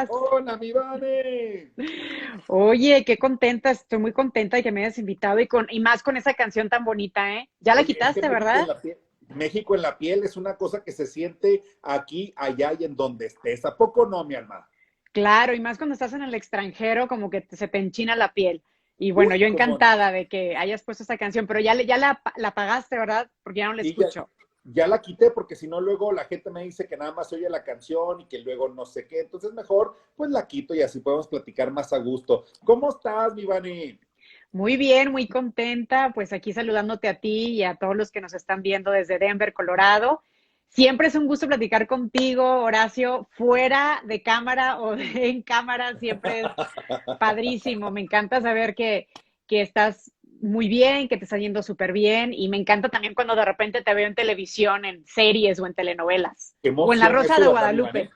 estás? Hola, mi Vane. Oye, qué contenta, estoy muy contenta de que me hayas invitado y más con esa canción tan bonita, ¿eh? Ya la Oye, es que quitaste, ¿verdad? México en la piel es una cosa que se siente aquí, allá y en donde estés. ¿A poco no, mi alma? Claro, y más cuando estás en el extranjero, como que se te enchina la piel. Y bueno, Uy, yo cómo no. encantada de que hayas puesto esta canción, pero la apagaste, ¿verdad? Porque ya no la Y ya, escucho. ya la quité porque si no, luego la gente me dice que nada más oye la canción y que luego no sé qué. Entonces, mejor, pues la quito y así podemos platicar más a gusto. ¿Cómo estás, mi Vane? Muy bien, muy contenta, pues aquí saludándote a ti y a todos los que nos están viendo desde Denver, Colorado. Siempre es un gusto platicar contigo, Horacio, fuera de cámara o en cámara, siempre es padrísimo. Me encanta saber que estás muy bien, que te está yendo súper bien y me encanta también cuando de repente te veo en televisión, en series o en telenovelas Qué o en La emoción Rosa eso, de ¿verdad, mi Vane? Guadalupe.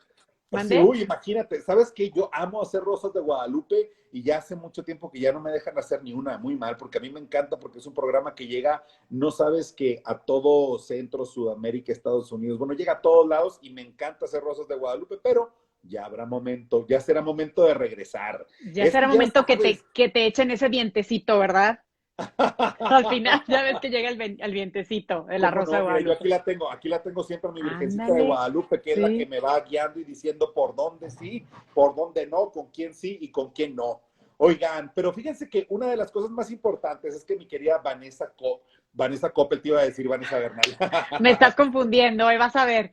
Sí, ¿Mandé? uy, imagínate, ¿sabes qué? Yo amo hacer rosas de Guadalupe y ya hace mucho tiempo que ya no me dejan hacer ni una, muy mal, porque a mí me encanta porque es un programa que llega, no sabes que a todo Centro, Sudamérica, Estados Unidos, bueno, llega a todos lados y me encanta hacer rosas de Guadalupe, pero ya habrá momento, ya será momento de regresar. Ya Es será que ya momento sabes. que te echen ese dientecito, ¿verdad? Al final, ya ves que llega el vientecito de La ¿Cómo Rosa de no? Mira, yo Guadalupe. aquí la tengo siempre mi Virgencita de Ándale, Guadalupe, que es la que sí. me va guiando y diciendo por dónde sí, por dónde no, con quién sí y con quién no. Oigan, pero fíjense que una de las cosas más importantes es que mi querida Vanessa Coppel, te iba a decir Vanessa Bernal. Me estás confundiendo, vas a ver.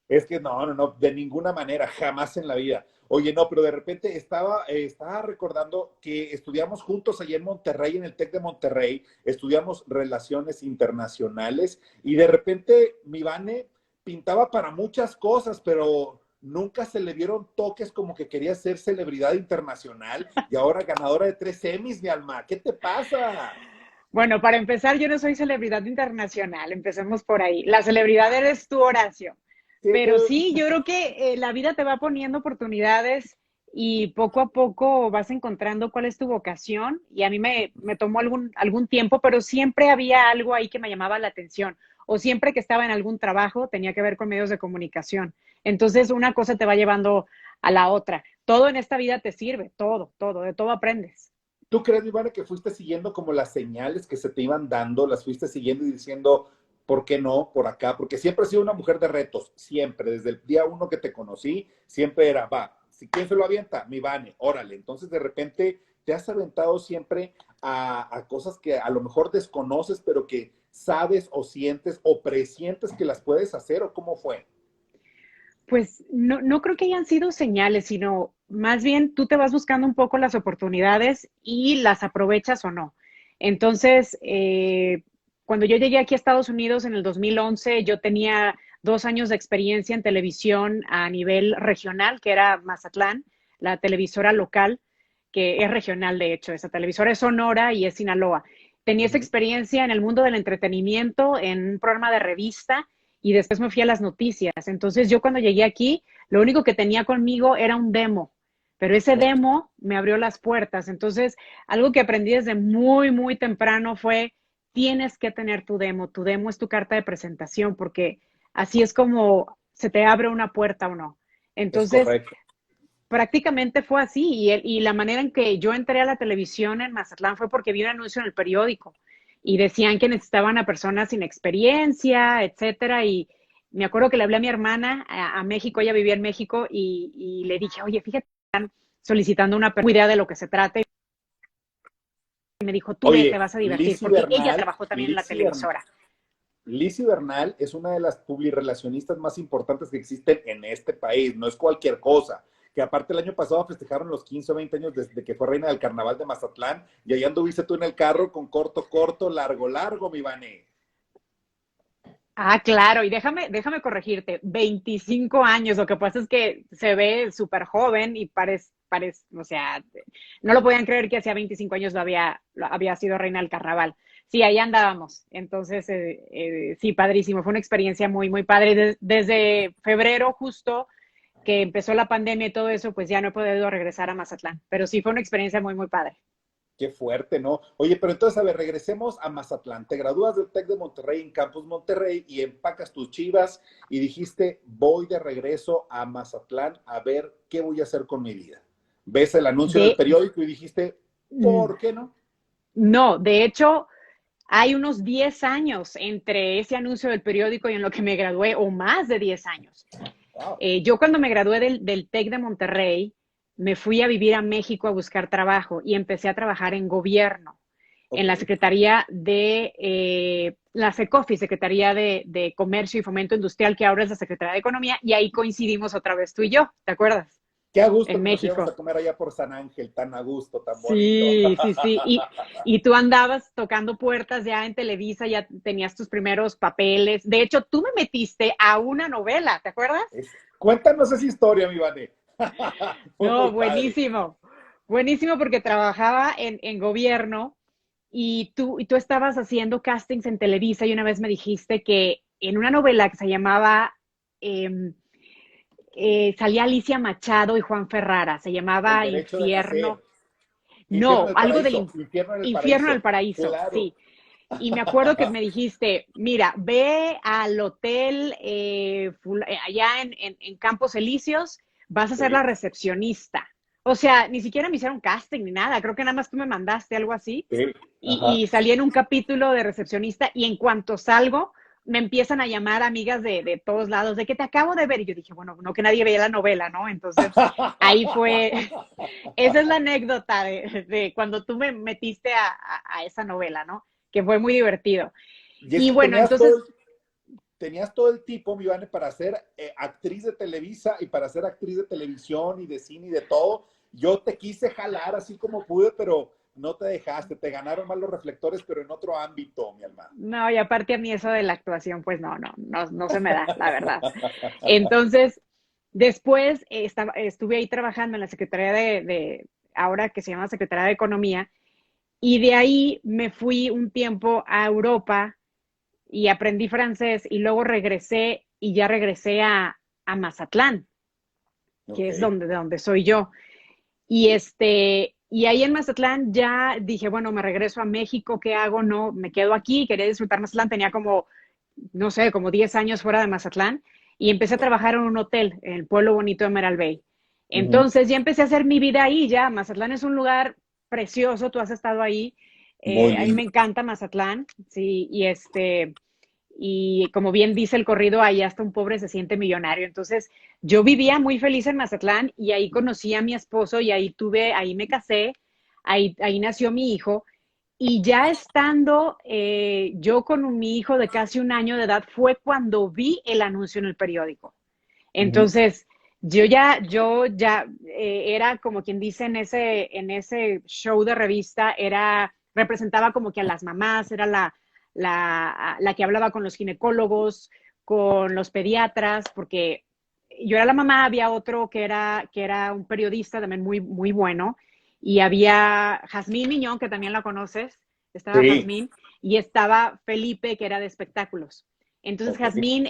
Es que no, de ninguna manera, jamás en la vida. Oye, no, pero de repente estaba recordando que estudiamos juntos allá en Monterrey, en el TEC de Monterrey, estudiamos relaciones internacionales y de repente mi Vane pintaba para muchas cosas, pero nunca se le dieron toques como que quería ser celebridad internacional y ahora ganadora de 3 Emmys, mi alma. ¿Qué te pasa? Bueno, para empezar, yo no soy celebridad internacional, empecemos por ahí. La celebridad eres tú, Horacio. Pero sí, yo creo que la vida te va poniendo oportunidades y poco a poco vas encontrando cuál es tu vocación. Y a mí me tomó algún tiempo, pero siempre había algo ahí que me llamaba la atención. O siempre que estaba en algún trabajo tenía que ver con medios de comunicación. Entonces, una cosa te va llevando a la otra. Todo en esta vida te sirve, todo, de todo aprendes. ¿Tú crees, Ivana, que fuiste siguiendo como las señales que se te iban dando, las fuiste siguiendo y diciendo, ¿por qué no? Por acá, porque siempre has sido una mujer de retos, siempre, desde el día uno que te conocí, siempre era, va, si quién se lo avienta, mi Vane, órale. Entonces, de repente, te has aventado siempre a cosas que a lo mejor desconoces, pero que sabes o sientes o presientes que las puedes hacer, ¿o cómo fue? Pues no creo que hayan sido señales, sino más bien tú te vas buscando un poco las oportunidades y las aprovechas o no. Entonces, cuando yo llegué aquí a Estados Unidos en el 2011, yo tenía 2 años de experiencia en televisión a nivel regional, que era Mazatlán, la televisora local, que es regional de hecho, esa televisora es Sonora y es Sinaloa. Tenía esa Ujú. experiencia en el mundo del entretenimiento, en un programa de revista y después me fui a las noticias. Entonces yo cuando llegué aquí, lo único que tenía conmigo era un demo, pero ese Ok. demo me abrió las puertas. Entonces, algo que aprendí desde muy temprano fue, tienes que tener tu demo es tu carta de presentación, porque así es como se te abre una puerta o no. Es Entonces, correcto. prácticamente fue así y la manera en que yo entré a la televisión en Mazatlán fue porque vi un anuncio en el periódico y decían que necesitaban a personas sin experiencia, etcétera, y me acuerdo que le hablé a mi hermana a México, ella vivía en México y le dije, oye, fíjate, están solicitando una idea de lo que se trata y me dijo, tú ve, te Oye, vas a divertir, porque ella trabajó también en la Lizzy Bernal, televisora. Lizzy Bernal es una de las publirelacionistas más importantes que existen en este país, no es cualquier cosa. Que aparte el año pasado festejaron los 15 o 20 años desde que fue reina del carnaval de Mazatlán y ahí anduviste tú en el carro con corto, largo, mi Vane. Ah, claro, y déjame corregirte, 25 años, lo que pasa es que se ve súper joven y o sea, no lo podían creer que hacía 25 años había sido reina del carnaval. Sí, ahí andábamos. Entonces, sí, padrísimo, fue una experiencia muy padre. Desde febrero justo que empezó la pandemia y todo eso, pues ya no he podido regresar a Mazatlán, pero sí fue una experiencia muy padre. Qué fuerte, ¿no? Oye, pero entonces, a ver, regresemos a Mazatlán. Te gradúas del TEC de Monterrey en Campus Monterrey y empacas tus chivas y dijiste, voy de regreso a Mazatlán a ver qué voy a hacer con mi vida. Ves el anuncio en el De, periódico y dijiste, ¿por qué no? no, de hecho, hay unos 10 años entre ese anuncio del periódico y en lo que me gradué, o más de 10 años. Wow. Yo cuando me gradué del TEC de Monterrey, me fui a vivir a México a buscar trabajo y empecé a trabajar en gobierno, en Ok. la Secretaría de la SECOFI, Secretaría de Comercio y Fomento Industrial, que ahora es la Secretaría de Economía, y ahí coincidimos otra vez tú y yo, ¿te acuerdas? Qué a gusto En que nos íbamos a México. comer allá por San Ángel, tan a gusto, tan bonito. Sí, sí, sí. Y tú andabas tocando puertas ya en Televisa, ya tenías tus primeros papeles. De hecho, tú me metiste a una novela, ¿te acuerdas? Cuéntanos esa historia, mi Vane. Fue muy No, padre. buenísimo. Buenísimo porque trabajaba en gobierno y tú estabas haciendo castings en Televisa y una vez me dijiste que en una novela que se llamaba, eh, salía Alicia Machado y Juan Ferrara, se El llamaba derecho de nacer. Infierno, Infierno no, del algo paraíso. del Infierno en el Infierno en el paraíso. Paraíso, Claro. sí. Y me acuerdo que me dijiste, mira, ve al hotel allá en Campos Elíseos, vas a ser la Sí, recepcionista. O sea, ni siquiera me hicieron casting ni nada, creo que nada más tú me mandaste algo así. sí. Ajá. Y salí en un capítulo de recepcionista y en cuanto salgo, me empiezan a llamar amigas de todos lados, de que te acabo de ver. Y yo dije, bueno, no que nadie veía la novela, ¿no? Entonces, ahí fue, esa es la anécdota de cuando tú me metiste a esa novela, ¿no? Que fue muy divertido. Y es Y que bueno, entonces, tenías todo el tipo, mi Vane, para ser actriz de Televisa y para ser actriz de televisión y de cine y de todo. Yo te quise jalar así como pude, pero no te dejaste. Te ganaron más los reflectores, pero en otro ámbito, mi alma. no, y aparte a mí eso de la actuación, pues no se me da, la verdad. Entonces, después estuve ahí trabajando en la Secretaría ahora que se llama Secretaría de Economía, y de ahí me fui un tiempo a Europa y aprendí francés y luego regresé y ya regresé a Mazatlán, que Ok. es de donde soy yo. Y ahí en Mazatlán ya dije, bueno, me regreso a México, ¿qué hago? No, me quedo aquí, quería disfrutar Mazatlán, tenía como, no sé, como 10 años fuera de Mazatlán y empecé a trabajar en un hotel en el pueblo bonito de Emerald Bay. Ujú. Entonces ya empecé a hacer mi vida ahí, ya. Mazatlán es un lugar precioso, tú has estado ahí. Muy A mí me lindo. encanta Mazatlán, sí, y como bien dice el corrido, ahí hasta un pobre se siente millonario. Entonces, yo vivía muy feliz en Mazatlán y ahí conocí a mi esposo y ahí me casé, ahí nació mi hijo. Y ya estando yo con mi hijo de casi un año de edad fue cuando vi el anuncio en el periódico. Ujú. Entonces, yo ya era como quien dice en ese show de revista, representaba como que a las mamás, era la que hablaba con los ginecólogos, con los pediatras, porque yo era la mamá, había otro que era un periodista también muy, muy bueno, y había Jazmín Miñón, que también la conoces, estaba Sí, Jazmín, y estaba Felipe, que era de espectáculos. Entonces ok. Jazmín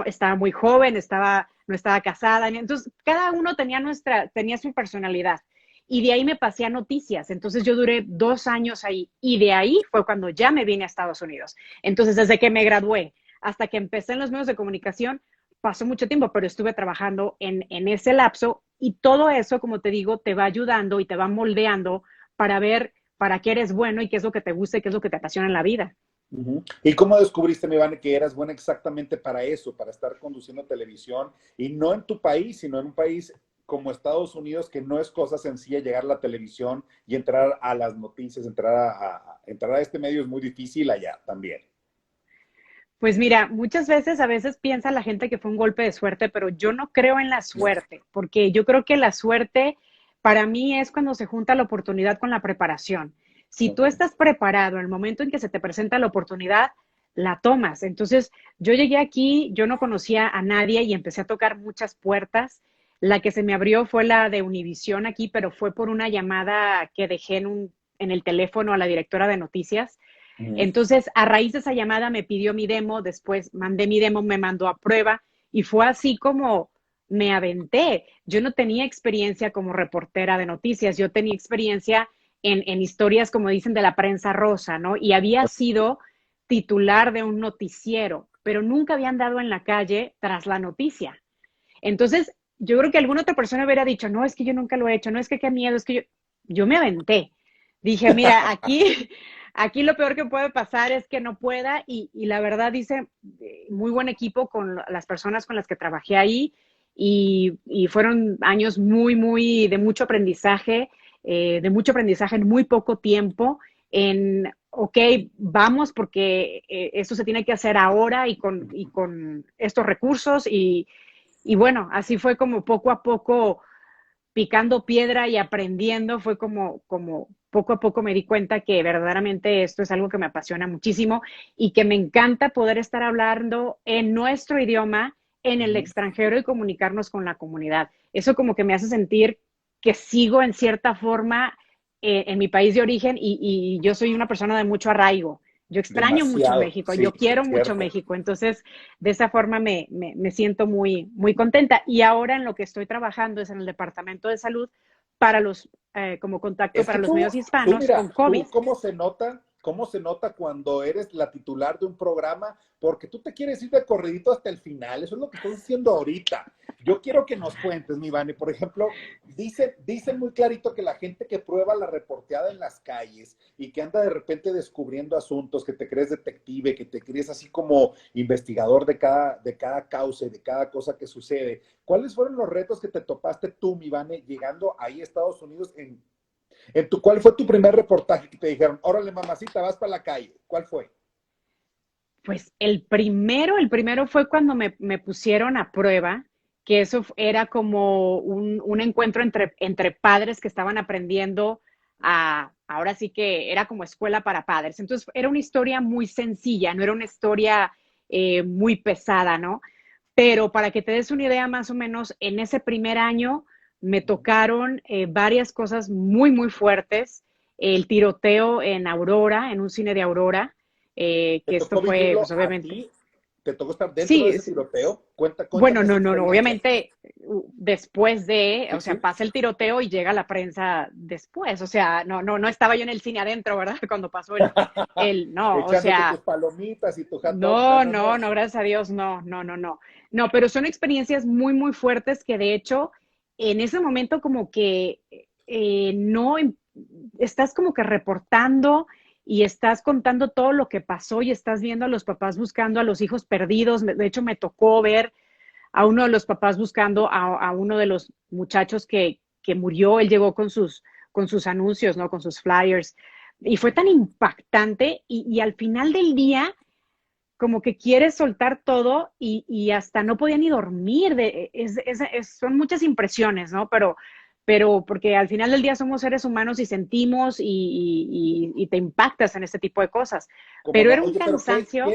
estaba muy joven, no estaba casada, entonces cada uno tenía su personalidad. Y de ahí me pasé a noticias. Entonces yo duré 2 años ahí y de ahí fue cuando ya me vine a Estados Unidos. Entonces desde que me gradué hasta que empecé en los medios de comunicación, pasó mucho tiempo, pero estuve trabajando en ese lapso y todo eso, como te digo, te va ayudando y te va moldeando para ver para qué eres bueno y qué es lo que te gusta y qué es lo que te apasiona en la vida. Ujú. ¿Y cómo descubriste, mi Vane, que eras buena exactamente para eso, para estar conduciendo televisión y no en tu país, sino en un país como Estados Unidos, que no es cosa sencilla llegar a la televisión y entrar a las noticias, entrar a este medio es muy difícil allá también. Pues mira, muchas veces, a veces piensa la gente que fue un golpe de suerte, pero yo no creo en la suerte, porque yo creo que la suerte para mí es cuando se junta la oportunidad con la preparación. Si Ok. tú estás preparado en el momento en que se te presenta la oportunidad, la tomas. Entonces, yo llegué aquí, yo no conocía a nadie y empecé a tocar muchas puertas. La que se me abrió fue la de Univisión aquí, pero fue por una llamada que dejé en el teléfono a la directora de noticias. Ujú. Entonces, a raíz de esa llamada me pidió mi demo, después mandé mi demo, me mandó a prueba y fue así como me aventé. Yo no tenía experiencia como reportera de noticias, yo tenía experiencia en historias, como dicen, de la prensa rosa, ¿no? Y había sido titular de un noticiero, pero nunca había andado en la calle tras la noticia. Entonces, yo creo que alguna otra persona hubiera dicho, no, es que yo nunca lo he hecho, no, es que qué miedo, es que yo me aventé. Dije, mira, aquí lo peor que puede pasar es que no pueda y la verdad dice, muy buen equipo con las personas con las que trabajé ahí y fueron años de mucho aprendizaje en muy poco tiempo, en, ok, vamos porque esto se tiene que hacer ahora y con estos recursos y bueno, así fue como poco a poco picando piedra y aprendiendo, fue como poco a poco me di cuenta que verdaderamente esto es algo que me apasiona muchísimo y que me encanta poder estar hablando en nuestro idioma en el Ujú. extranjero y comunicarnos con la comunidad. Eso como que me hace sentir que sigo en cierta forma en mi país de origen y yo soy una persona de mucho arraigo. Yo extraño mucho Demasiado, México, sí, yo quiero mucho cierto. México, entonces de esa forma me siento muy contenta. Y ahora en lo que estoy trabajando es en el Departamento de Salud para como contacto Es para que los medios tú hispanos mira, con COVID. tú cómo se nota cuando eres la titular de un programa, porque tú te quieres ir de corridito hasta el final, eso es lo que estás haciendo ahorita. Yo quiero que nos cuentes, mi Vane, por ejemplo, dicen muy clarito que la gente que prueba la reporteada en las calles y que anda de repente descubriendo asuntos, que te crees detective, que te crees así como investigador de cada causa y de cada cosa que sucede. ¿Cuáles fueron los retos que te topaste tú, mi Vane, llegando ahí a Estados Unidos ¿cuál fue tu primer reportaje que te dijeron, órale, mamacita, vas para la calle? ¿Cuál fue? Pues el primero fue cuando me pusieron a prueba, que eso era como un encuentro entre padres que estaban aprendiendo ahora sí que era como escuela para padres. Entonces era una historia muy sencilla, no era una historia muy pesada, ¿no? Pero para que te des una idea más o menos, en ese primer año me tocaron varias cosas muy fuertes. El tiroteo en Aurora, en un cine de Aurora, ¿Te que esto tocó fue, vivirlo pues a obviamente, ti? ¿Te tocó estar dentro de sí, ese tiroteo? bueno, Cuéntame esa no, experiencia. obviamente después de, Sí, o sea, sí. pasa el tiroteo y llega la prensa después, o sea, no estaba yo en el cine adentro, ¿verdad? Cuando pasó no, o Echándote sea, tus palomitas y tu hot dog. No, no, no, no. no, gracias a Dios, no. No, pero son experiencias muy fuertes que de hecho en ese momento como que no estás como que reportando y estás contando todo lo que pasó y estás viendo a los papás buscando a los hijos perdidos. De hecho, me tocó ver a uno de los papás buscando a uno de los muchachos que murió. Él llegó con sus anuncios, ¿no? Con sus flyers. Y fue tan impactante y al final del día como que quieres soltar todo y hasta no podía ni dormir. Son muchas impresiones, ¿no? Pero porque al final del día somos seres humanos y sentimos y te impactas en este tipo de cosas. ¿Cómo Pero no? era un Oye, pero cansancio.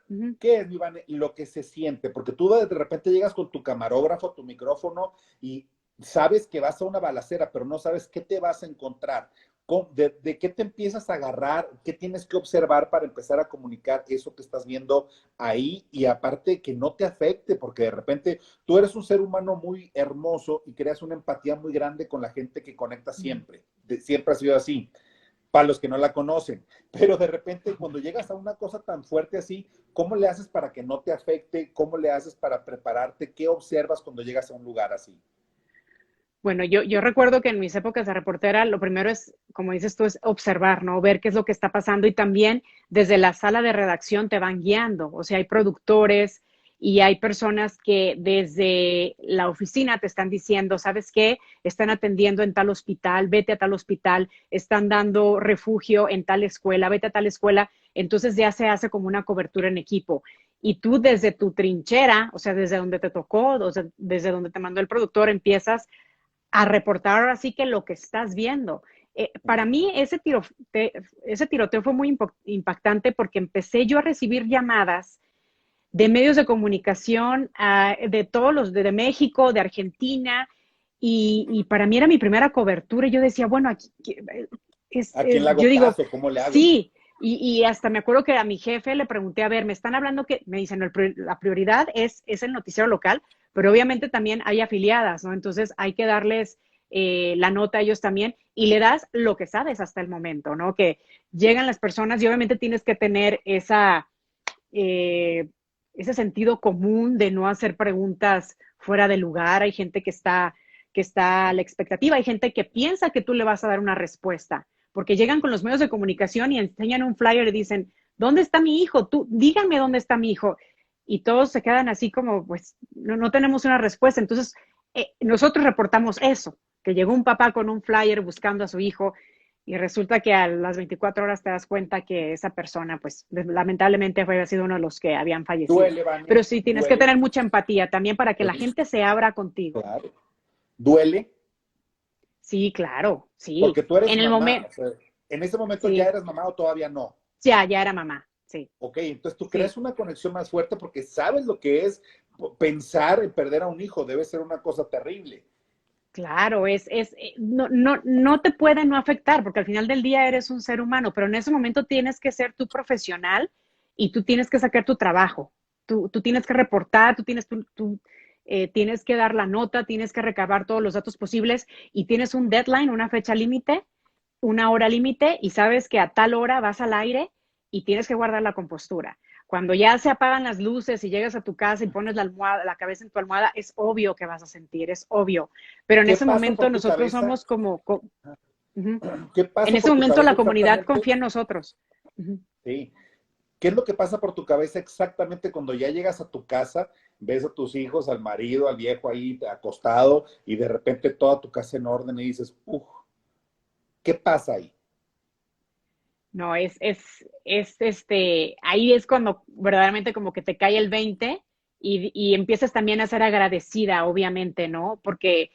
Uh-huh. qué es, mi Vane, lo que se siente? Porque tú de repente llegas con tu camarógrafo, tu micrófono y sabes que vas a una balacera, pero no sabes qué te vas a encontrar. ¿De qué te empiezas a agarrar? ¿Qué tienes que observar para empezar a comunicar eso que estás viendo ahí? Y aparte que no te afecte, porque de repente tú eres un ser humano muy hermoso y creas una empatía muy grande con la gente que conecta siempre. Siempre ha sido así para los que no la conocen. Pero de repente, cuando llegas a una cosa tan fuerte así, ¿cómo le haces para que no te afecte? ¿Cómo le haces para prepararte? ¿Qué observas cuando llegas a un lugar así? Bueno, yo recuerdo que en mis épocas de reportera, lo primero es, como dices tú, es observar, ¿no? Ver qué es lo que está pasando y también desde la sala de redacción te van guiando. O sea, hay productores y hay personas que desde la oficina te están diciendo, ¿sabes qué? Están atendiendo en tal hospital, vete a tal hospital, están dando refugio en tal escuela, vete a tal escuela. Entonces ya se hace como una cobertura en equipo. Y tú desde tu trinchera, o sea, desde donde te tocó, o sea, desde donde te mandó el productor, empiezas a reportar ahora sí que lo que estás viendo. Para mí ese tiroteo fue muy impactante porque empecé yo a recibir llamadas de medios de comunicación de todos los de México, de Argentina, y para mí era mi primera cobertura y yo decía, bueno, aquí, ¿A quién le yo hago digo, caso? ¿Cómo le hago? sí, y hasta me acuerdo que a mi jefe le pregunté, a ver, me están hablando que, me dicen, la prioridad es el noticiero local, pero obviamente también hay afiliadas, ¿no? Entonces hay que darles la nota a ellos también, y le das lo que sabes hasta el momento, ¿no? Que llegan las personas y obviamente tienes que tener ese sentido común de no hacer preguntas fuera de lugar. Hay gente que está a la expectativa, hay gente que piensa que tú le vas a dar una respuesta, porque llegan con los medios de comunicación y enseñan un flyer y dicen, ¿dónde está mi hijo? Tú, díganme dónde está mi hijo. Y todos se quedan así como, pues, no tenemos una respuesta. Entonces, nosotros reportamos eso, que llegó un papá con un flyer buscando a su hijo y resulta que a las 24 horas te das cuenta que esa persona, pues, lamentablemente había sido uno de los que habían fallecido. Duele, Vane, Pero sí, tienes que duele. tener mucha empatía también para que la gente se abra contigo. Claro. Duele Sí, claro, sí. porque tú eres En el mamá. momento, O sea, ¿en ese momento ya sí, eres mamá o todavía no? ya era mamá, sí, Ok, entonces tú sí. creas una conexión más fuerte porque sabes lo que es pensar en perder a un hijo. Debe ser una cosa terrible. Claro, no te puede no afectar, porque al final del día eres un ser humano, pero en ese momento tienes que ser tu profesional y tú tienes que sacar tu trabajo. Tú tienes que reportar, tienes que dar la nota, tienes que recabar todos los datos posibles y tienes un deadline, una fecha límite, una hora límite y sabes que a tal hora vas al aire y tienes que guardar la compostura. Cuando ya se apagan las luces y llegas a tu casa y pones la cabeza en tu almohada, es obvio que vas a sentir, es obvio. Pero en ¿Qué ese pasa momento por tu nosotros cabeza? somos como, uh-huh. ¿Qué En pasa ese por tu momento cabeza la comunidad exactamente? confía en nosotros. Uh-huh. Sí. ¿Qué es lo que pasa por tu cabeza exactamente cuando ya llegas a tu casa, ves a tus hijos, al marido, al viejo ahí acostado y de repente toda tu casa en orden y dices, uff, ¿qué pasa ahí? No, ahí es cuando verdaderamente como que te cae el 20 y empiezas también a ser agradecida, obviamente, ¿no? Porque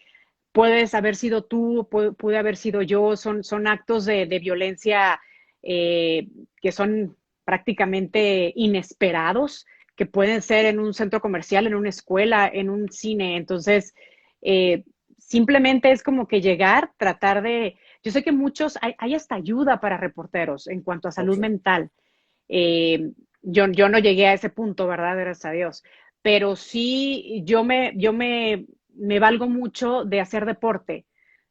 puedes haber sido tú, pude haber sido yo, son actos de violencia que son prácticamente inesperados, que pueden ser en un centro comercial, en una escuela, en un cine. Entonces, eh, simplemente es como que llegar, tratar de... Yo sé que hay hasta ayuda para reporteros en cuanto a salud Ok. mental. Eh, yo no llegué a ese punto, ¿verdad? Gracias a Dios. Pero sí, me valgo mucho de hacer deporte.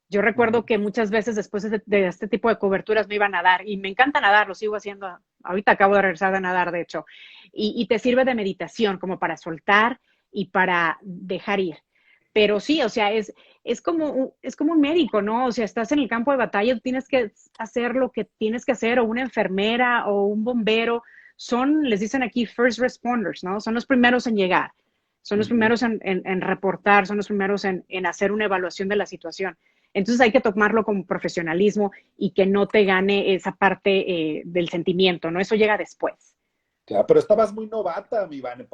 Yo recuerdo Ujú. que muchas veces después de este tipo de coberturas me iba a nadar y me encanta nadar, lo sigo haciendo. Ahorita acabo de regresar de nadar, de hecho. Y te sirve de meditación como para soltar y para dejar ir. Pero sí, o sea, es como un médico, ¿no? O sea, estás en el campo de batalla, tú tienes que hacer lo que tienes que hacer, o una enfermera o un bombero, les dicen aquí first responders, ¿no? Son los primeros en llegar, son los Ujú. primeros en reportar, son los primeros en hacer una evaluación de la situación. Entonces hay que tomarlo como profesionalismo y que no te gane esa parte del sentimiento, ¿no? Eso llega después. Claro, pero estabas muy novata, mi Vane,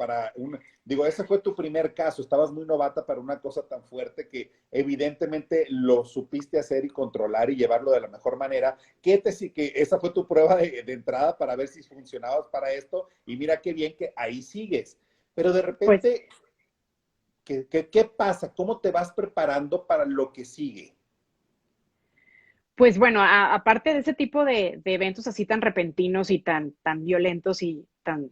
digo, ese fue tu primer caso, estabas muy novata para una cosa tan fuerte que evidentemente lo supiste hacer y controlar y llevarlo de la mejor manera. Que esa fue tu prueba de entrada para ver si funcionabas para esto y mira qué bien que ahí sigues. Pero de Pues repente, ¿qué pasa? ¿Cómo te vas preparando para lo que sigue? Pues bueno, aparte de ese tipo de eventos así tan repentinos y tan violentos y tan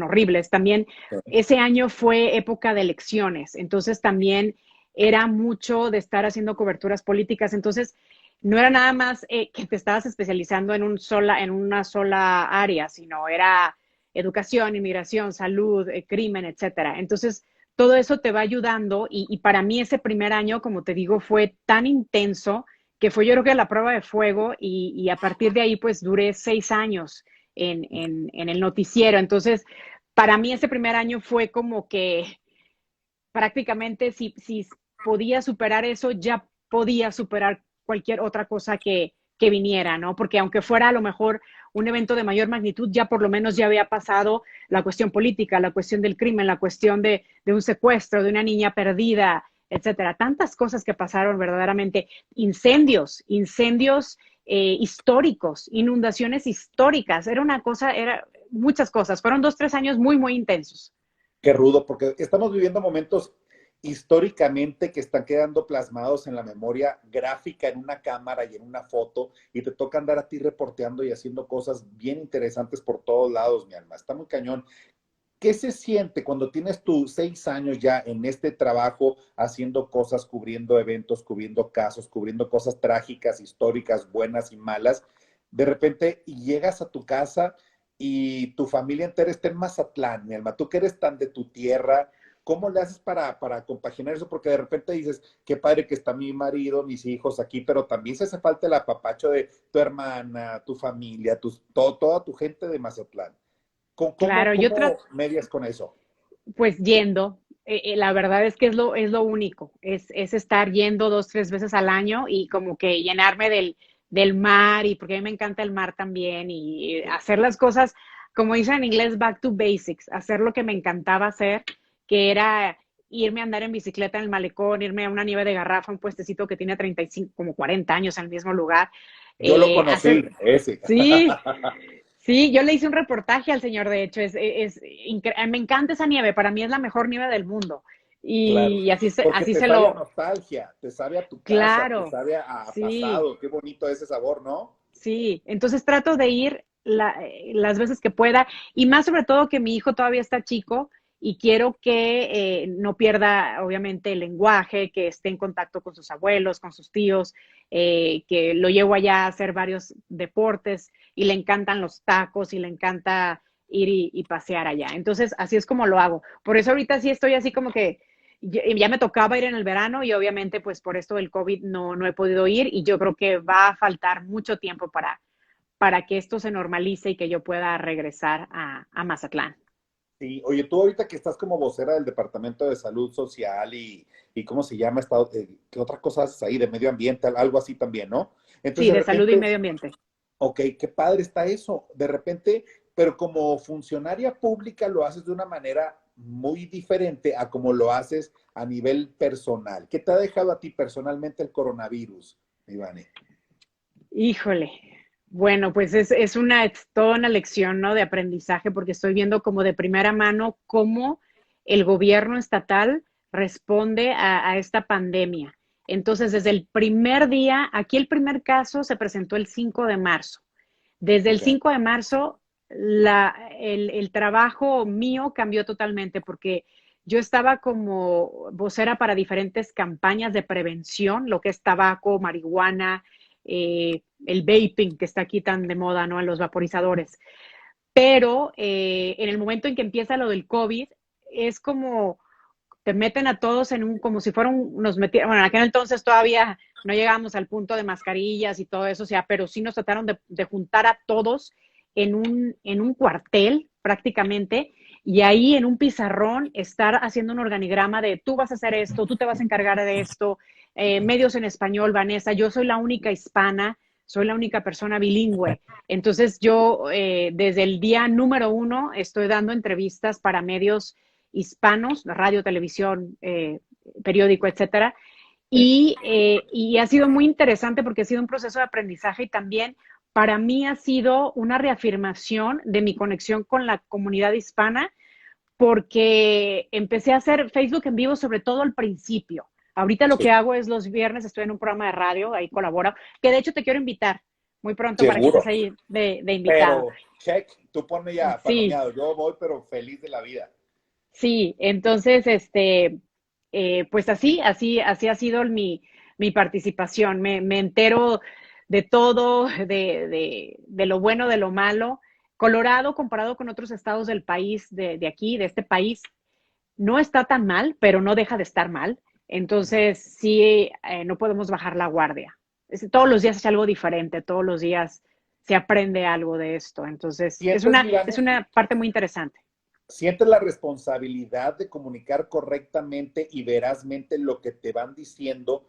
horribles, también ese año fue época de elecciones, entonces también era mucho de estar haciendo coberturas políticas, entonces no era nada más que te estabas especializando en una sola área, sino era educación, inmigración, salud, crimen, etcétera. Entonces, todo eso te va ayudando y para mí ese primer año, como te digo, fue tan intenso que fue yo creo que la prueba de fuego y a partir de ahí pues duré 6 años en el noticiero. Entonces, para mí ese primer año fue como que prácticamente si podía superar eso, ya podía superar cualquier otra cosa que viniera, ¿no? Porque aunque fuera a lo mejor un evento de mayor magnitud, ya por lo menos ya había pasado la cuestión política, la cuestión del crimen, la cuestión de un secuestro, de una niña perdida, etcétera. Tantas cosas que pasaron verdaderamente. Incendios históricos, inundaciones históricas. Era muchas cosas. Fueron 2, 3 años muy, muy intensos. Qué rudo, porque estamos viviendo momentos históricamente que están quedando plasmados en la memoria gráfica, en una cámara y en una foto, y te toca andar a ti reporteando y haciendo cosas bien interesantes por todos lados, mi alma. Está muy cañón. ¿Qué se siente cuando tienes tus 6 años ya en este trabajo, haciendo cosas, cubriendo eventos, cubriendo casos, cubriendo cosas trágicas, históricas, buenas y malas? De repente llegas a tu casa y tu familia entera está en Mazatlán, mi alma. Tú que eres tan de tu tierra, ¿cómo le haces para compaginar eso? Porque de repente dices, qué padre que está mi marido, mis hijos aquí, pero también se hace falta el apapacho de tu hermana, tu familia, toda tu gente de Mazatlán. ¿Cómo, Claro, cómo medias con eso? pues yendo, la verdad es que es lo único, es estar yendo 2, 3 veces al año y como que llenarme del mar y porque a mí me encanta el mar también y hacer las cosas, como dicen en inglés, back to basics, hacer lo que me encantaba hacer, que era irme a andar en bicicleta en el malecón, irme a una nieve de garrafa, un puestecito que tiene 35, como 40 años en el mismo lugar, Yo lo conocí, hacer, ese. sí, sí, yo le hice un reportaje al señor, de hecho, me encanta esa nieve, para mí es la mejor nieve del mundo. Claro. Y así Porque así te se sabe a lo, nostalgia, te sabe a tu casa, te claro, sabe a sí, pasado. Qué bonito ese sabor, ¿no? sí. Entonces trato de ir las veces que pueda y más sobre todo que mi hijo todavía está chico y quiero que no pierda, obviamente, el lenguaje, que esté en contacto con sus abuelos, con sus tíos, que lo llevo allá a hacer varios deportes y le encantan los tacos y le encanta ir y pasear allá. Entonces, así es como lo hago. Por eso ahorita sí estoy así como que ya me tocaba ir en el verano y obviamente pues por esto del COVID no he podido ir y yo creo que va a faltar mucho tiempo para que esto se normalice y que yo pueda regresar a Mazatlán. Sí, oye, tú ahorita que estás como vocera del Departamento de Salud Social y ¿cómo se llama? ¿Qué otra cosa haces ahí? De medio ambiente, algo así también, ¿no? Sí, Entonces de de salud y repente, medio ambiente. ok, qué padre está eso. De repente, pero como funcionaria pública lo haces de una manera muy diferente a como lo haces a nivel personal. ¿Qué te ha dejado a ti personalmente el coronavirus, Ivane? Híjole. Bueno, pues es toda una lección, ¿no? De aprendizaje, porque estoy viendo como de primera mano cómo el gobierno estatal responde a esta pandemia. Entonces, desde el primer día, aquí el primer caso se presentó el 5 de marzo. Desde el Ok, 5 de marzo, el trabajo mío cambió totalmente porque yo estaba como vocera para diferentes campañas de prevención, lo que es tabaco, marihuana, el vaping que está aquí tan de moda, ¿no? En los vaporizadores. Pero en el momento en que empieza lo del COVID, es como te meten a todos en como si fueran, nos metieron, bueno, en aquel entonces todavía no llegábamos al punto de mascarillas y todo eso, o sea, pero sí nos trataron de juntar a todos en un cuartel prácticamente y ahí en un pizarrón estar haciendo un organigrama de tú vas a hacer esto, tú te vas a encargar de esto, medios en español, Vanessa, yo soy la única hispana, soy la única persona bilingüe. Entonces yo desde el día número 1 estoy dando entrevistas para medios hispanos, radio, televisión, periódico, etcétera. sí. Y ha sido muy interesante porque ha sido un proceso de aprendizaje y también para mí ha sido una reafirmación de mi conexión con la comunidad hispana porque empecé a hacer Facebook en vivo sobre todo al principio. Ahorita lo Sí, que hago es los viernes estoy en un programa de radio, ahí colaboro, que de hecho te quiero invitar muy pronto para que seguro. estés ahí de invitado. Pero, check, tú ponme ya, Sí, palomeado. Yo voy, pero feliz de la vida. sí, entonces, pues así ha sido mi participación. Me entero de todo, de lo bueno, de lo malo. Colorado, comparado con otros estados del país, de aquí, de este país, no está tan mal, pero no deja de estar mal. Entonces, sí, no podemos bajar la guardia. Todos los días es algo diferente, todos los días se aprende algo de esto. Entonces, ¿Sientes, es Ivane, una parte muy interesante. sientes la responsabilidad de comunicar correctamente y verazmente lo que te van diciendo?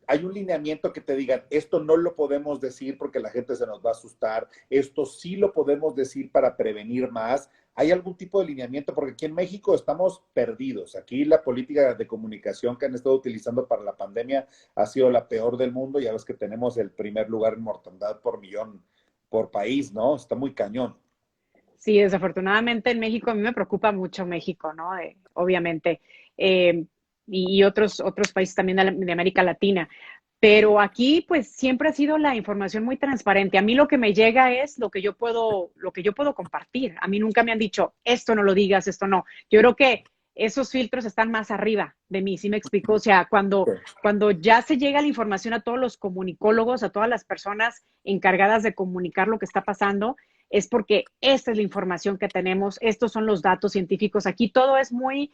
Hay un lineamiento que te digan, esto no lo podemos decir porque la gente se nos va a asustar, esto sí lo podemos decir para prevenir más. ¿Hay algún tipo de lineamiento? Porque aquí en México estamos perdidos. Aquí la política de comunicación que han estado utilizando para la pandemia ha sido la peor del mundo. Ya ves que tenemos el primer lugar en mortandad por millón por país, ¿no? Está muy cañón. Sí, desafortunadamente en México, a mí me preocupa mucho México, ¿no? Obviamente, y otros países también de América Latina. Pero aquí, pues, siempre ha sido la información muy transparente. A mí lo que me llega es lo que yo puedo compartir. A mí nunca me han dicho, esto no lo digas, esto no. Yo creo que esos filtros están más arriba de mí, ¿sí me explico? O sea, cuando ya se llega la información a todos los comunicólogos, a todas las personas encargadas de comunicar lo que está pasando, es porque esta es la información que tenemos, estos son los datos científicos. Aquí todo es muy,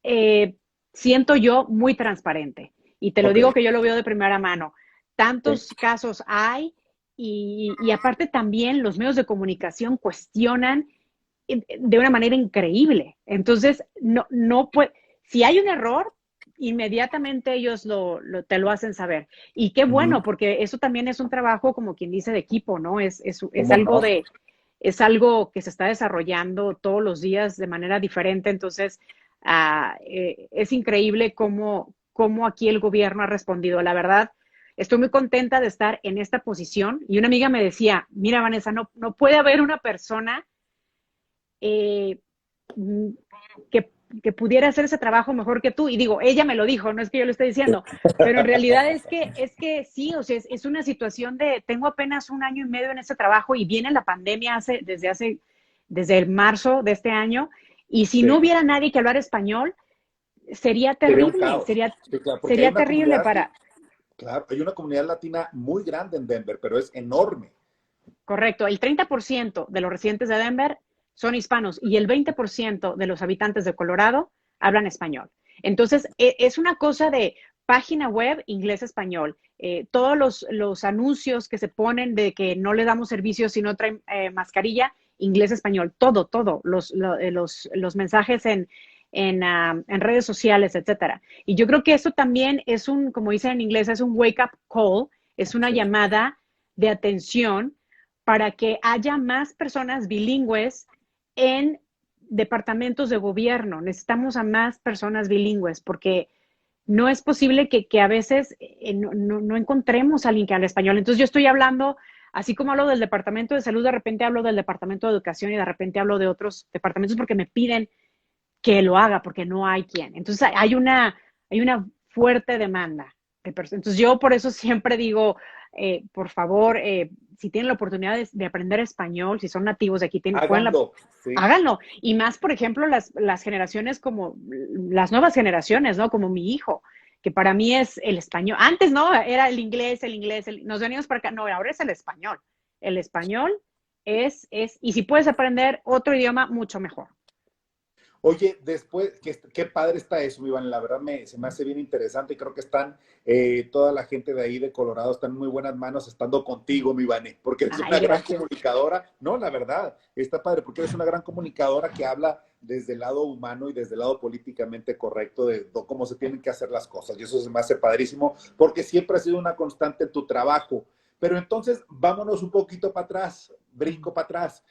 eh, siento yo, muy transparente. Y te lo Ok, digo que yo lo veo de primera mano. sí, Tantos casos hay y aparte también los medios de comunicación cuestionan de una manera increíble. Entonces, no puede, si hay un error, inmediatamente ellos te lo hacen saber. Y qué ujú, bueno, porque eso también es un trabajo, como quien dice, de equipo, ¿no? ¿cómo no? Es algo que se está desarrollando todos los días de manera diferente. Entonces, es increíble cómo aquí el gobierno ha respondido. La verdad, estoy muy contenta de estar en esta posición. Y una amiga me decía, mira, Vanessa, no puede haber una persona eh, que pudiera hacer ese trabajo mejor que tú. Y digo, ella me lo dijo, no es que yo lo esté diciendo, pero en realidad es que sí, o sea, es una situación de, tengo apenas un año y medio en este trabajo y viene la pandemia desde el marzo de este año, y si no Sí, hubiera nadie que hablara español, sería sería un terrible, caos. Sí, claro, porque hay sería una terrible comunidad, para, claro, hay una comunidad latina muy grande en Denver, pero es enorme. correcto, el 30% de los residentes de Denver son hispanos y el 20% de los habitantes de Colorado hablan español. Entonces, es una cosa de página web inglés-español. Todos los anuncios que se ponen de que no le damos servicios si no traen mascarilla, inglés-español, todo, los mensajes en redes sociales, etcétera. Y yo creo que eso también es como dicen en inglés, es un wake-up call, es una Sí. llamada de atención para que haya más personas bilingües en departamentos de gobierno. Necesitamos a más personas bilingües porque no es posible que a veces no encontremos a alguien que hable español. Entonces yo estoy hablando, así como hablo del departamento de salud, de repente hablo del departamento de educación y de repente hablo de otros departamentos porque me piden que lo haga porque no hay quien. Entonces hay una fuerte demanda de personas. Entonces yo por eso siempre digo, por favor, si tienen la oportunidad de aprender español, si son nativos de aquí, Háganlo, sí. háganlo. Y más, por ejemplo, las generaciones como las nuevas generaciones, ¿no? Como mi hijo, que para mí es el español. Antes, ¿no? Era el inglés, nos venimos para acá. No, ahora es el español. El español y si puedes aprender otro idioma, mucho mejor. Oye, después, qué padre está eso, mi Iván. La verdad se me hace bien interesante y creo que están toda la gente de ahí de Colorado están en muy buenas manos estando contigo, mi Iván, porque eres Ay, una gran gracias. comunicadora. No, la verdad, está padre porque eres una gran comunicadora que habla desde el lado humano y desde el lado políticamente correcto de cómo se tienen que hacer las cosas. Y eso se me hace padrísimo porque siempre ha sido una constante en tu trabajo. Pero entonces, vámonos un poquito para atrás, brinco para atrás.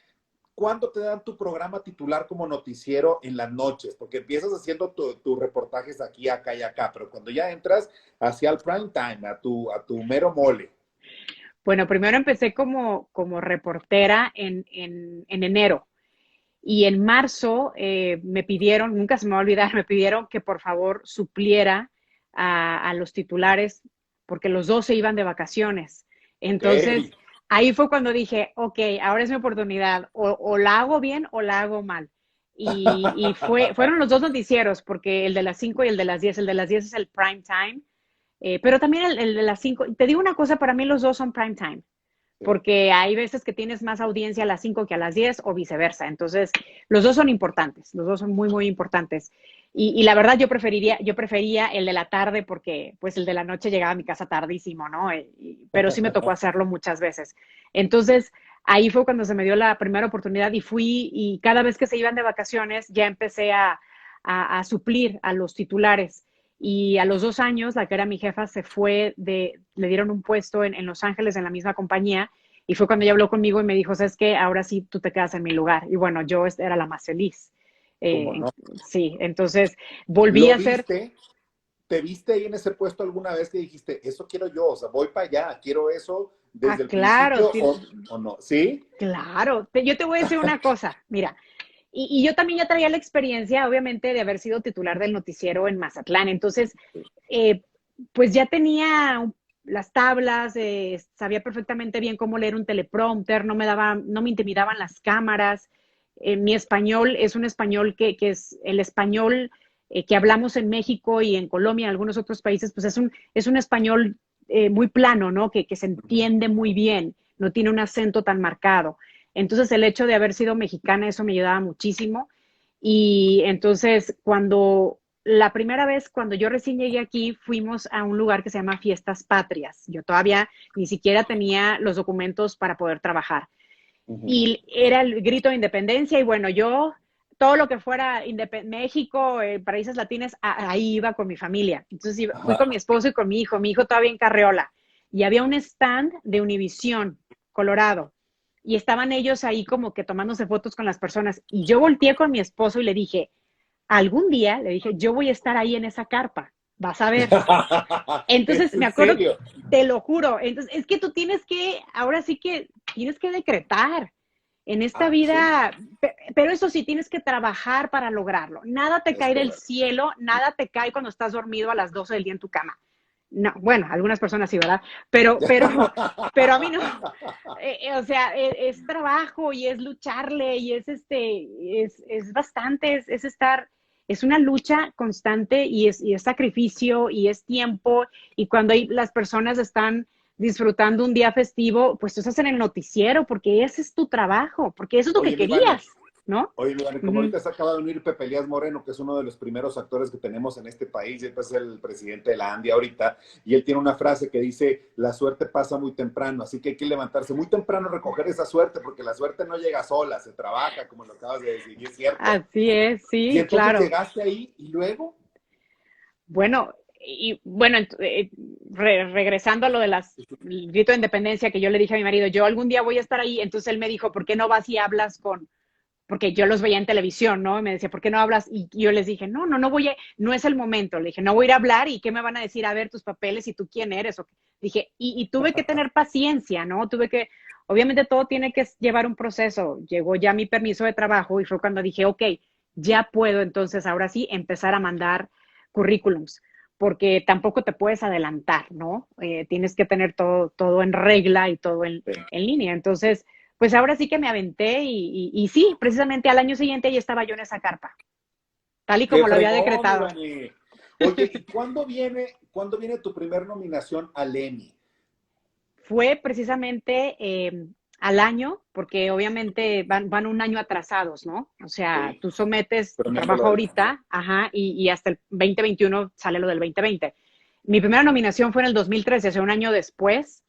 ¿Cuándo te dan tu programa titular como noticiero en las noches? Porque empiezas haciendo tus reportajes aquí, acá y acá, pero cuando ya entras hacia el prime time, a tu mero mole. Bueno, primero empecé como reportera en enero y en marzo me pidieron, nunca se me va a olvidar, me pidieron que por favor supliera a los titulares porque los dos se iban de vacaciones. Ok, Entonces, ahí fue cuando dije, ok, ahora es mi oportunidad, o la hago bien o la hago mal. Y fueron los dos noticieros, porque el de las 5 y el de las 10 es el prime time, pero también el de las 5. Te digo una cosa, para mí los dos son prime time, sí. porque hay veces que tienes más audiencia a las 5 que a las 10 o viceversa. Entonces, los dos son importantes, los dos son muy, muy importantes. Y la verdad yo prefería el de la tarde porque pues el de la noche llegaba a mi casa tardísimo, ¿no? Pero sí me tocó hacerlo muchas veces. Entonces, ahí fue cuando se me dio la primera oportunidad y fui y cada vez que se iban de vacaciones ya empecé a suplir a los titulares. Y a los 2 años, la que era mi jefa le dieron un puesto en Los Ángeles en la misma compañía y fue cuando ella habló conmigo y me dijo, ¿sabes qué? Ahora sí tú te quedas en mi lugar. Y bueno, yo era la más feliz. ¿Cómo no? Sí, entonces volví ¿Lo a ser, viste? ¿Te viste ahí en ese puesto alguna vez que dijiste, eso quiero yo, o sea, voy para allá, quiero eso desde el claro, principio o no? ¿Sí? claro. Yo te voy a decir una cosa, mira, y yo también ya traía la experiencia, obviamente, de haber sido titular del noticiero en Mazatlán. Entonces, eh, pues ya tenía las tablas, sabía perfectamente bien cómo leer un teleprompter, no me intimidaban las cámaras. Mi español es un español que es el español que hablamos en México y en Colombia, en algunos otros países, pues es un español muy plano, ¿no? Que se entiende muy bien, no tiene un acento tan marcado. Entonces, el hecho de haber sido mexicana, eso me ayudaba muchísimo. Y entonces, la primera vez, cuando yo recién llegué aquí, fuimos a un lugar que se llama Fiestas Patrias. Yo todavía ni siquiera tenía los documentos para poder trabajar. Ujú. Y era el grito de independencia y bueno, yo todo lo que fuera México, países latinos, ahí iba con mi familia. Entonces fui con mi esposo y con mi hijo todavía en carreola. Y había un stand de Univisión, Colorado. Y estaban ellos ahí como que tomándose fotos con las personas. Y yo volteé con mi esposo y le dije, algún día, le dije, yo voy a estar ahí en esa carpa, vas a ver. ¿Es Entonces me en acuerdo, serio? te lo juro, entonces es que tú tienes que, ahora sí que tienes que decretar en esta Absolutamente. vida, pero eso sí, tienes que trabajar para lograrlo. Nada te Es cae del correcto. cielo, nada te cae cuando estás dormido a las 12 del día en tu cama. No, bueno, algunas personas sí, ¿verdad? Pero a mí no. O sea, es trabajo y es lucharle y es bastante, es estar, es una lucha constante y es sacrificio y es tiempo. Y cuando las personas están disfrutando un día festivo, pues tú estás en el noticiero porque ese es tu trabajo, porque eso es lo que Oye, mi Vane, querías, ¿no? Oye, mi Vane, como Ujú. ahorita se acaba de unir Pepe Elías Moreno, que es uno de los primeros actores que tenemos en este país, y es el presidente de la ANDI ahorita, y él tiene una frase que dice, la suerte pasa muy temprano, así que hay que levantarse muy temprano a recoger esa suerte, porque la suerte no llega sola, se trabaja, como lo acabas de decir, y es cierto. Así es, Y sí, entonces claro. llegaste ahí, y luego, Bueno, y bueno, regresando a lo de el grito de independencia que yo le dije a mi marido, yo algún día voy a estar ahí, entonces él me dijo, ¿por qué no vas y hablas porque yo los veía en televisión, ¿no? Y me decía, ¿por qué no hablas? Y yo les dije, no voy no es el momento. Le dije, no voy a ir a hablar y qué me van a decir, a ver tus papeles y tú quién eres. Dije, y tuve que tener paciencia, ¿no? Obviamente todo tiene que llevar un proceso. Llegó ya mi permiso de trabajo y fue cuando dije, ok, ya puedo entonces ahora sí empezar a mandar currículums, porque tampoco te puedes adelantar, ¿no? Tienes que tener todo en regla y todo en línea. Entonces, pues ahora sí que me aventé y sí, precisamente al año siguiente ya estaba yo en esa carpa, tal y qué como lo había fregón, mi decretado. Vane. Oye, ¿y cuándo viene tu primer nominación al Emmy? Fue precisamente al año, porque obviamente van un año atrasados, ¿no? O sea, Sí, tú sometes tu premiándolo trabajo del año. ahorita, ajá, y hasta el 2021 sale lo del 2020. Mi primera nominación fue en el 2013, o sea, un año después,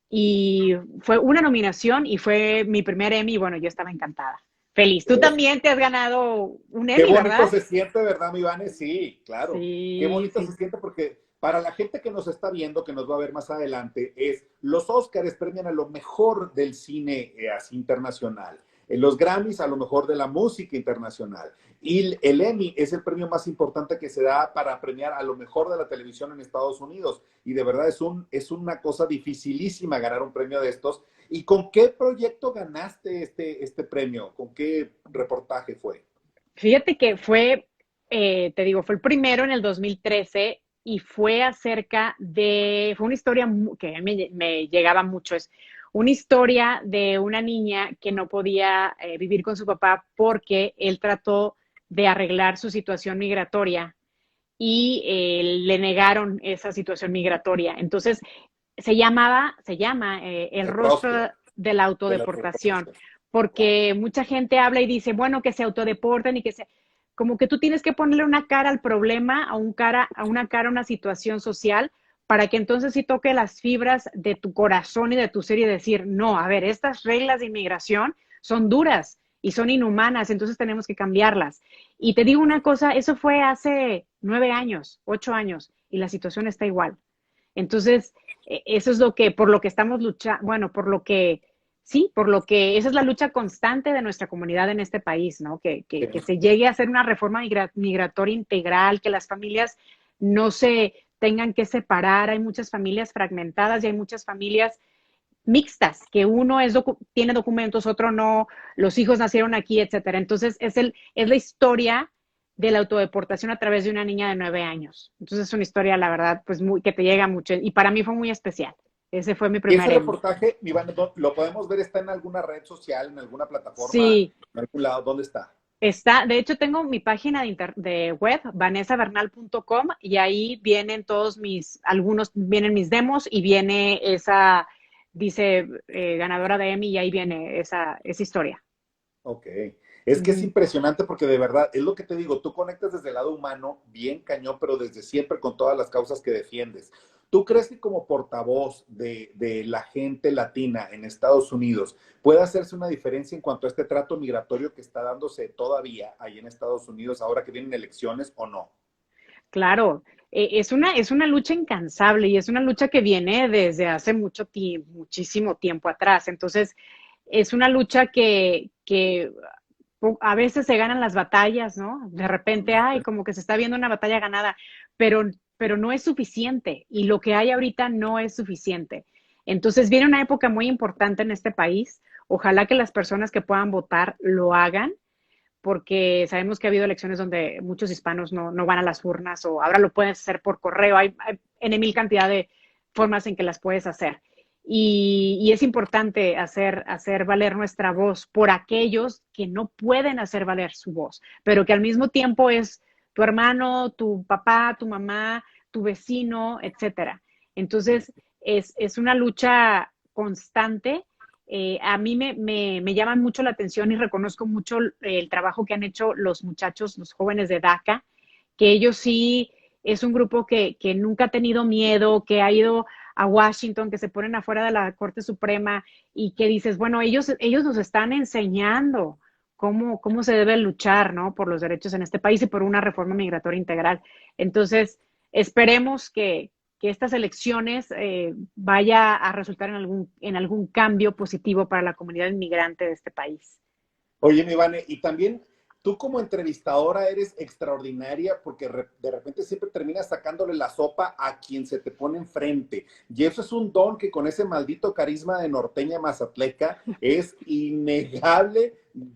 y fue una nominación y fue mi primer Emmy, y bueno, yo estaba encantada. Feliz. Tú también te has ganado un Qué Emmy, bonito ¿verdad? se siente, ¿verdad, mi Vane? Sí, claro. Qué Sí, bonito se sí. siente porque para la gente que nos está viendo, que nos va a ver más adelante, los Óscares premian a lo mejor del cine así internacional. Los Grammys a lo mejor de la música internacional. Y el Emmy es el premio más importante que se da para premiar a lo mejor de la televisión en Estados Unidos. Y de verdad es una cosa dificilísima ganar un premio de estos. ¿Y con qué proyecto ganaste este premio? ¿Con qué reportaje fue? Fíjate que te digo, fue el primero en el 2013 y fue una historia que a mí me llegaba mucho, es una historia de una niña que no podía vivir con su papá porque él trató de arreglar su situación migratoria y le negaron esa situación migratoria. Entonces, se llama El El rostro rostro de la de la autodeportación, deportación. Wow. porque mucha gente habla y dice, bueno, que se autodeporten y como que tú tienes que ponerle una cara al problema, a una cara a una situación social, para que entonces sí toque las fibras de tu corazón y de tu ser y decir, no, a ver, estas reglas de inmigración son duras y son inhumanas, entonces tenemos que cambiarlas. Y te digo una cosa, eso fue hace 9 años, 8 años, y la situación está igual. Entonces, eso es por lo que estamos luchando, bueno, sí, esa es la lucha constante de nuestra comunidad en este país, ¿no? Que se llegue a hacer una reforma migratoria integral, que las familias no se tengan que separar. Hay muchas familias fragmentadas y hay muchas familias mixtas, que uno tiene documentos, otro no, los hijos nacieron aquí, etcétera. Entonces, es la historia de la autodeportación a través de una niña de 9 años. Entonces es una historia, la verdad, pues muy, que te llega mucho. Y para mí fue muy especial. Ese fue mi Ese primer Emmy. reportaje, Iván, ¿lo podemos ver? ¿Está en alguna red social, en alguna plataforma, Sí, en algún lado? ¿Dónde está? está, de hecho tengo mi página de web, vanessabernal.com, y ahí vienen todos algunos, vienen mis demos y viene esa, dice, ganadora de Emmy, y ahí viene esa historia. Ok. Es que es Ujú. impresionante porque de verdad, es lo que te digo, tú conectas desde el lado humano, bien cañón, pero desde siempre con todas las causas que defiendes. ¿Tú crees que como portavoz de la gente latina en Estados Unidos puede hacerse una diferencia en cuanto a este trato migratorio que está dándose todavía ahí en Estados Unidos ahora que vienen elecciones o no? Claro, es una lucha incansable y es una lucha que viene desde hace mucho tiempo, muchísimo tiempo atrás. Entonces, es una lucha que a veces se ganan las batallas, ¿no? De repente, ay, como que se está viendo una batalla ganada, pero no es suficiente y lo que hay ahorita no es suficiente. Entonces, viene una época muy importante en este país. Ojalá que las personas que puedan votar lo hagan porque sabemos que ha habido elecciones donde muchos hispanos no van a las urnas o ahora lo puedes hacer por correo. Hay en mil cantidad de formas en que las puedes hacer. Y es importante hacer valer nuestra voz por aquellos que no pueden hacer valer su voz, pero que al mismo tiempo es tu hermano, tu papá, tu mamá, tu vecino, etcétera. Entonces, es una lucha constante. A mí me llaman mucho la atención y reconozco mucho el trabajo que han hecho los muchachos, los jóvenes de DACA, que ellos sí es un grupo que nunca ha tenido miedo, que ha ido a Washington, que se ponen afuera de la Corte Suprema y que dices, bueno, ellos nos están enseñando cómo se debe luchar, ¿no? Por los derechos en este país y por una reforma migratoria integral. Entonces, esperemos que estas elecciones vaya a resultar en algún cambio positivo para la comunidad inmigrante de este país. Oye, mi Vane, y también tú como entrevistadora eres extraordinaria porque de repente siempre terminas sacándole la sopa a quien se te pone enfrente. Y eso es un don que con ese maldito carisma de norteña mazatleca es innegable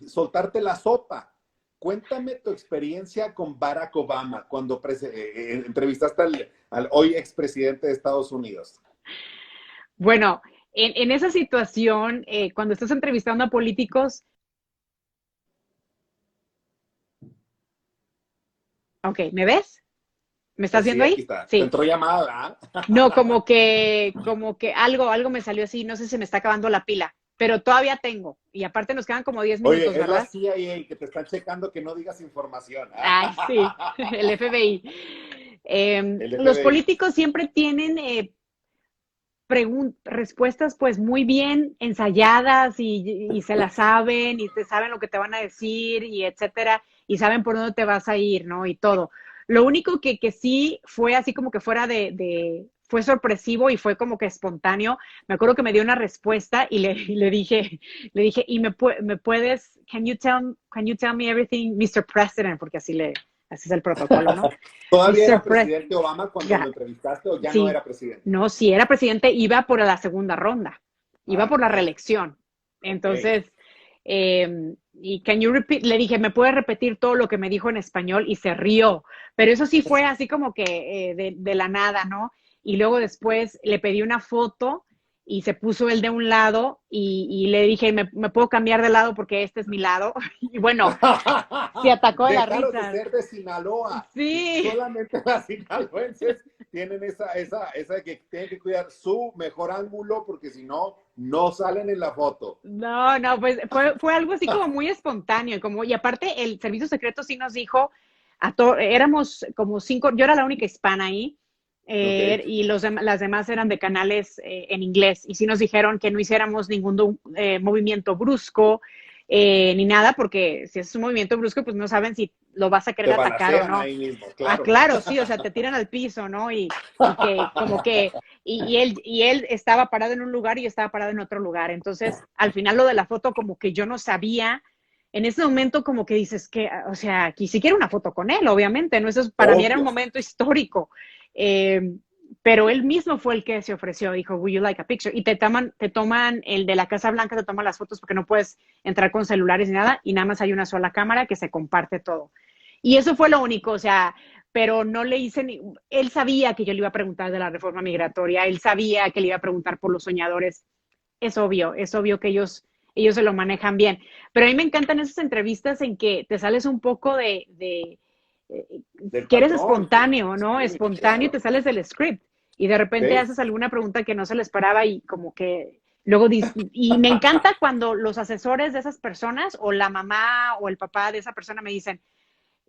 soltarte la sopa. Cuéntame tu experiencia con Barack Obama cuando entrevistaste al hoy expresidente de Estados Unidos. Bueno, en esa situación, cuando estás entrevistando a políticos, ok, ¿me ves? ¿Me estás Sí, viendo aquí ahí? está. Te Sí. entró llamada, No, ¿verdad? como que algo me salió así, no sé si se me está acabando la pila, pero todavía tengo. Y aparte nos quedan como 10 minutos, Oye, es la ¿verdad? CIA que te están checando que no digas información. Ay, sí, el FBI. El Los FBI. políticos siempre tienen respuestas pues muy bien ensayadas y se las saben y te saben lo que te van a decir y etcétera y saben por dónde te vas a ir, ¿no? Y todo. Lo único que sí fue así como que fuera fue sorpresivo y fue como que espontáneo. Me acuerdo que me dio una respuesta y le dije, y me puedes, can you tell me everything, Mr. President, porque así es el protocolo, ¿no? ¿Todavía Mr. era President, presidente Obama cuando lo entrevistaste o ya no sí, era presidente? no, si era presidente, iba por la segunda ronda, iba Ah, por la caray. reelección. Ok. Entonces, y can you repeat, le dije, ¿me puede repetir todo lo que me dijo en español? Y se rió. Pero eso sí fue así como que de la nada, ¿no? Y luego después le pedí una foto y se puso él de un lado y le dije, ¿me puedo cambiar de lado porque este es mi lado? Y bueno, se atacó de la Dejaron de risa. ser de Sinaloa. Sí, Solamente las sinaloenses tienen esa de que tienen que cuidar su mejor ángulo porque si no, no salen en la foto. no, no, pues fue algo así como muy espontáneo, y aparte el servicio secreto sí nos dijo, éramos como 5, yo era la única hispana ahí, Ok. y las demás eran de canales en inglés, y sí nos dijeron que no hiciéramos ningún movimiento brusco, ni nada, porque si es un movimiento brusco, pues no saben si lo vas a querer Te atacar o balacean no. ahí mismo, Ah, claro. claro, sí, o sea, te tiran al piso, ¿no? Y que como que y él estaba parado en un lugar y yo estaba parado en otro lugar. Entonces, al final lo de la foto como que yo no sabía, en ese momento como que dices que, o sea, quisiera una foto con él, obviamente, ¿no? Eso para mí era un Obvio. momento histórico. Eh, pero él mismo fue el que se ofreció, dijo, would you like a picture? Y te toman, el de la Casa Blanca te toma las fotos porque no puedes entrar con celulares ni nada, y nada más hay una sola cámara que se comparte todo. Y eso fue lo único, o sea, pero no le hice ni, él sabía que yo le iba a preguntar de la reforma migratoria, él sabía que le iba a preguntar por los soñadores, es obvio que ellos se lo manejan bien. Pero a mí me encantan esas entrevistas en que te sales un poco eh, Del que eres patrón. espontáneo, ¿no? Sí, Espontáneo y claro. te sales del script. Y de repente Sí. haces alguna pregunta que no se le esperaba y como que luego y me encanta cuando los asesores de esas personas o la mamá o el papá de esa persona me dicen,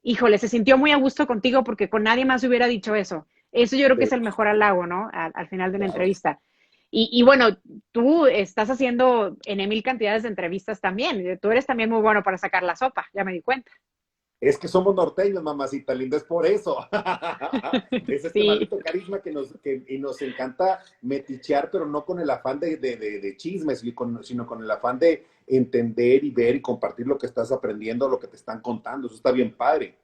híjole, se sintió muy a gusto contigo porque con nadie más hubiera dicho eso. Eso yo creo que es Sí, el mejor halago, ¿no? Al final de una claro. entrevista. Y bueno, tú estás haciendo en mil cantidades de entrevistas también. Tú eres también muy bueno para sacar la sopa, ya me di cuenta. Es que somos norteños, mamacita linda, es por eso. Es este Sí, maldito carisma y nos encanta metichear, pero no con el afán de chismes, sino con el afán de entender y ver y compartir lo que estás aprendiendo, lo que te están contando. Eso está bien padre.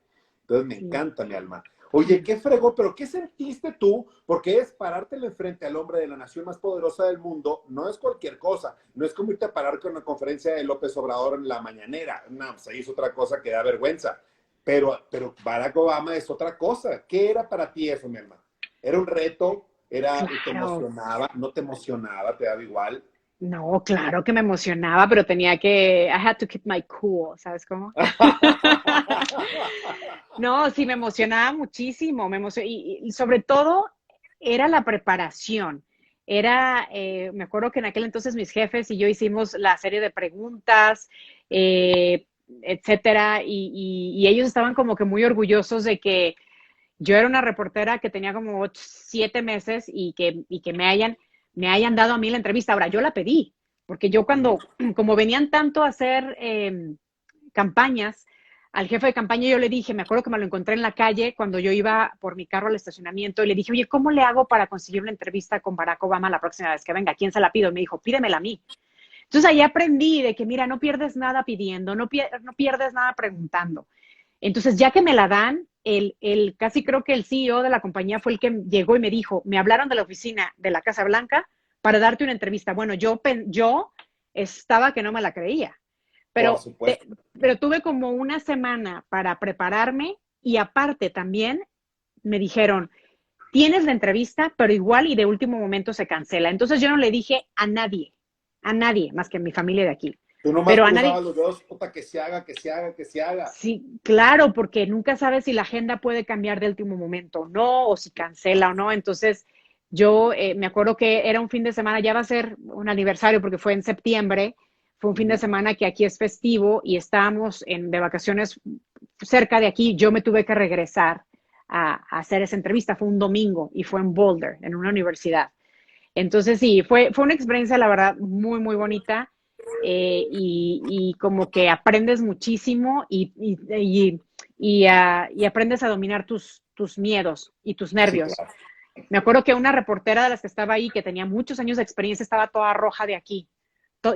Entonces me sí. encanta, mi alma. Oye, qué fregó, pero ¿qué sentiste tú? Porque es parártele frente al hombre de la nación más poderosa del mundo, no es cualquier cosa, no es como irte a parar con una conferencia de López Obrador en la mañanera, no, pues ahí es otra cosa que da vergüenza, pero Barack Obama es otra cosa. ¿Qué era para ti eso, mi hermano? ¿Era un reto? ¿Te Claro. emocionaba? ¿No te emocionaba? ¿Te daba igual? No, claro que me emocionaba, pero tenía que, I had to keep my cool, ¿sabes cómo? No, sí, me emocionaba muchísimo, y sobre todo era la preparación. Me acuerdo que en aquel entonces mis jefes y yo hicimos la serie de preguntas, eh, etcétera, y ellos estaban como que muy orgullosos de que yo era una reportera que tenía como 7 meses y que me hayan dado a mí la entrevista. Ahora, yo la pedí, porque yo como venían tanto a hacer campañas, al jefe de campaña yo le dije, me acuerdo que me lo encontré en la calle cuando yo iba por mi carro al estacionamiento y le dije, oye, ¿cómo le hago para conseguir una entrevista con Barack Obama la próxima vez que venga? ¿Quién se la pido? Y me dijo, pídemela a mí. Entonces ahí aprendí de que, mira, no pierdes nada pidiendo, no pierdes nada preguntando. Entonces, ya que me la dan, casi creo que el CEO de la compañía fue el que llegó y me dijo, me hablaron de la oficina de la Casa Blanca para darte una entrevista. Bueno, yo estaba que no me la creía, Por pero, supuesto. pero tuve como una semana para prepararme y aparte también me dijeron, tienes la entrevista, pero igual y de último momento se cancela. Entonces yo no le dije a nadie más que a mi familia de aquí, Tú nomás pero a nadie, cruzabas los dedos, puta, que se haga, que se haga, que se haga. sí, claro, porque nunca sabes si la agenda puede cambiar de último momento o no, o si cancela o no. Entonces, yo me acuerdo que era un fin de semana, ya va a ser un aniversario porque fue en septiembre, fue un fin de Ujú. semana que aquí es festivo y estábamos de vacaciones cerca de aquí. Yo me tuve que regresar a hacer esa entrevista, fue un domingo y fue en Boulder, en una universidad. Entonces, sí, fue una experiencia, la verdad, muy, muy bonita y como que aprendes muchísimo y aprendes a dominar tus miedos y tus Sí, nervios. claro. Me acuerdo que una reportera de las que estaba ahí, que tenía muchos años de experiencia, estaba toda roja de aquí.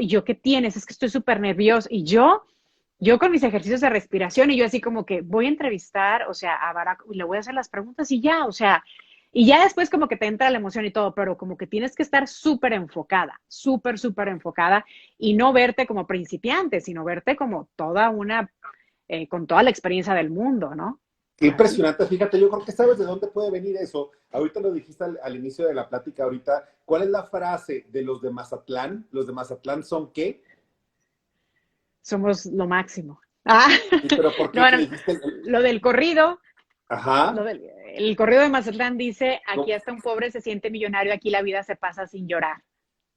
Y yo, ¿qué tienes? Es que estoy súper nervioso. Y yo con mis ejercicios de respiración y yo así como que voy a entrevistar, o sea, a Barack y le voy a hacer las preguntas y ya, o sea, y ya después como que te entra la emoción y todo, pero como que tienes que estar súper enfocada, súper, súper enfocada y no verte como principiante, sino verte como con toda la experiencia del mundo, ¿no? Qué Así. impresionante, fíjate, yo creo que sabes de dónde puede venir eso. Ahorita lo dijiste al inicio de la plática, ahorita, ¿cuál es la frase de los de Mazatlán? ¿Los de Mazatlán son qué? Somos lo máximo. Ah, Sí, pero ¿por no, qué? ¿Qué bueno, dijiste? lo del corrido, Ajá. el corrido de Mazatlán dice, aquí No, hasta un pobre se siente millonario, aquí la vida se pasa sin llorar.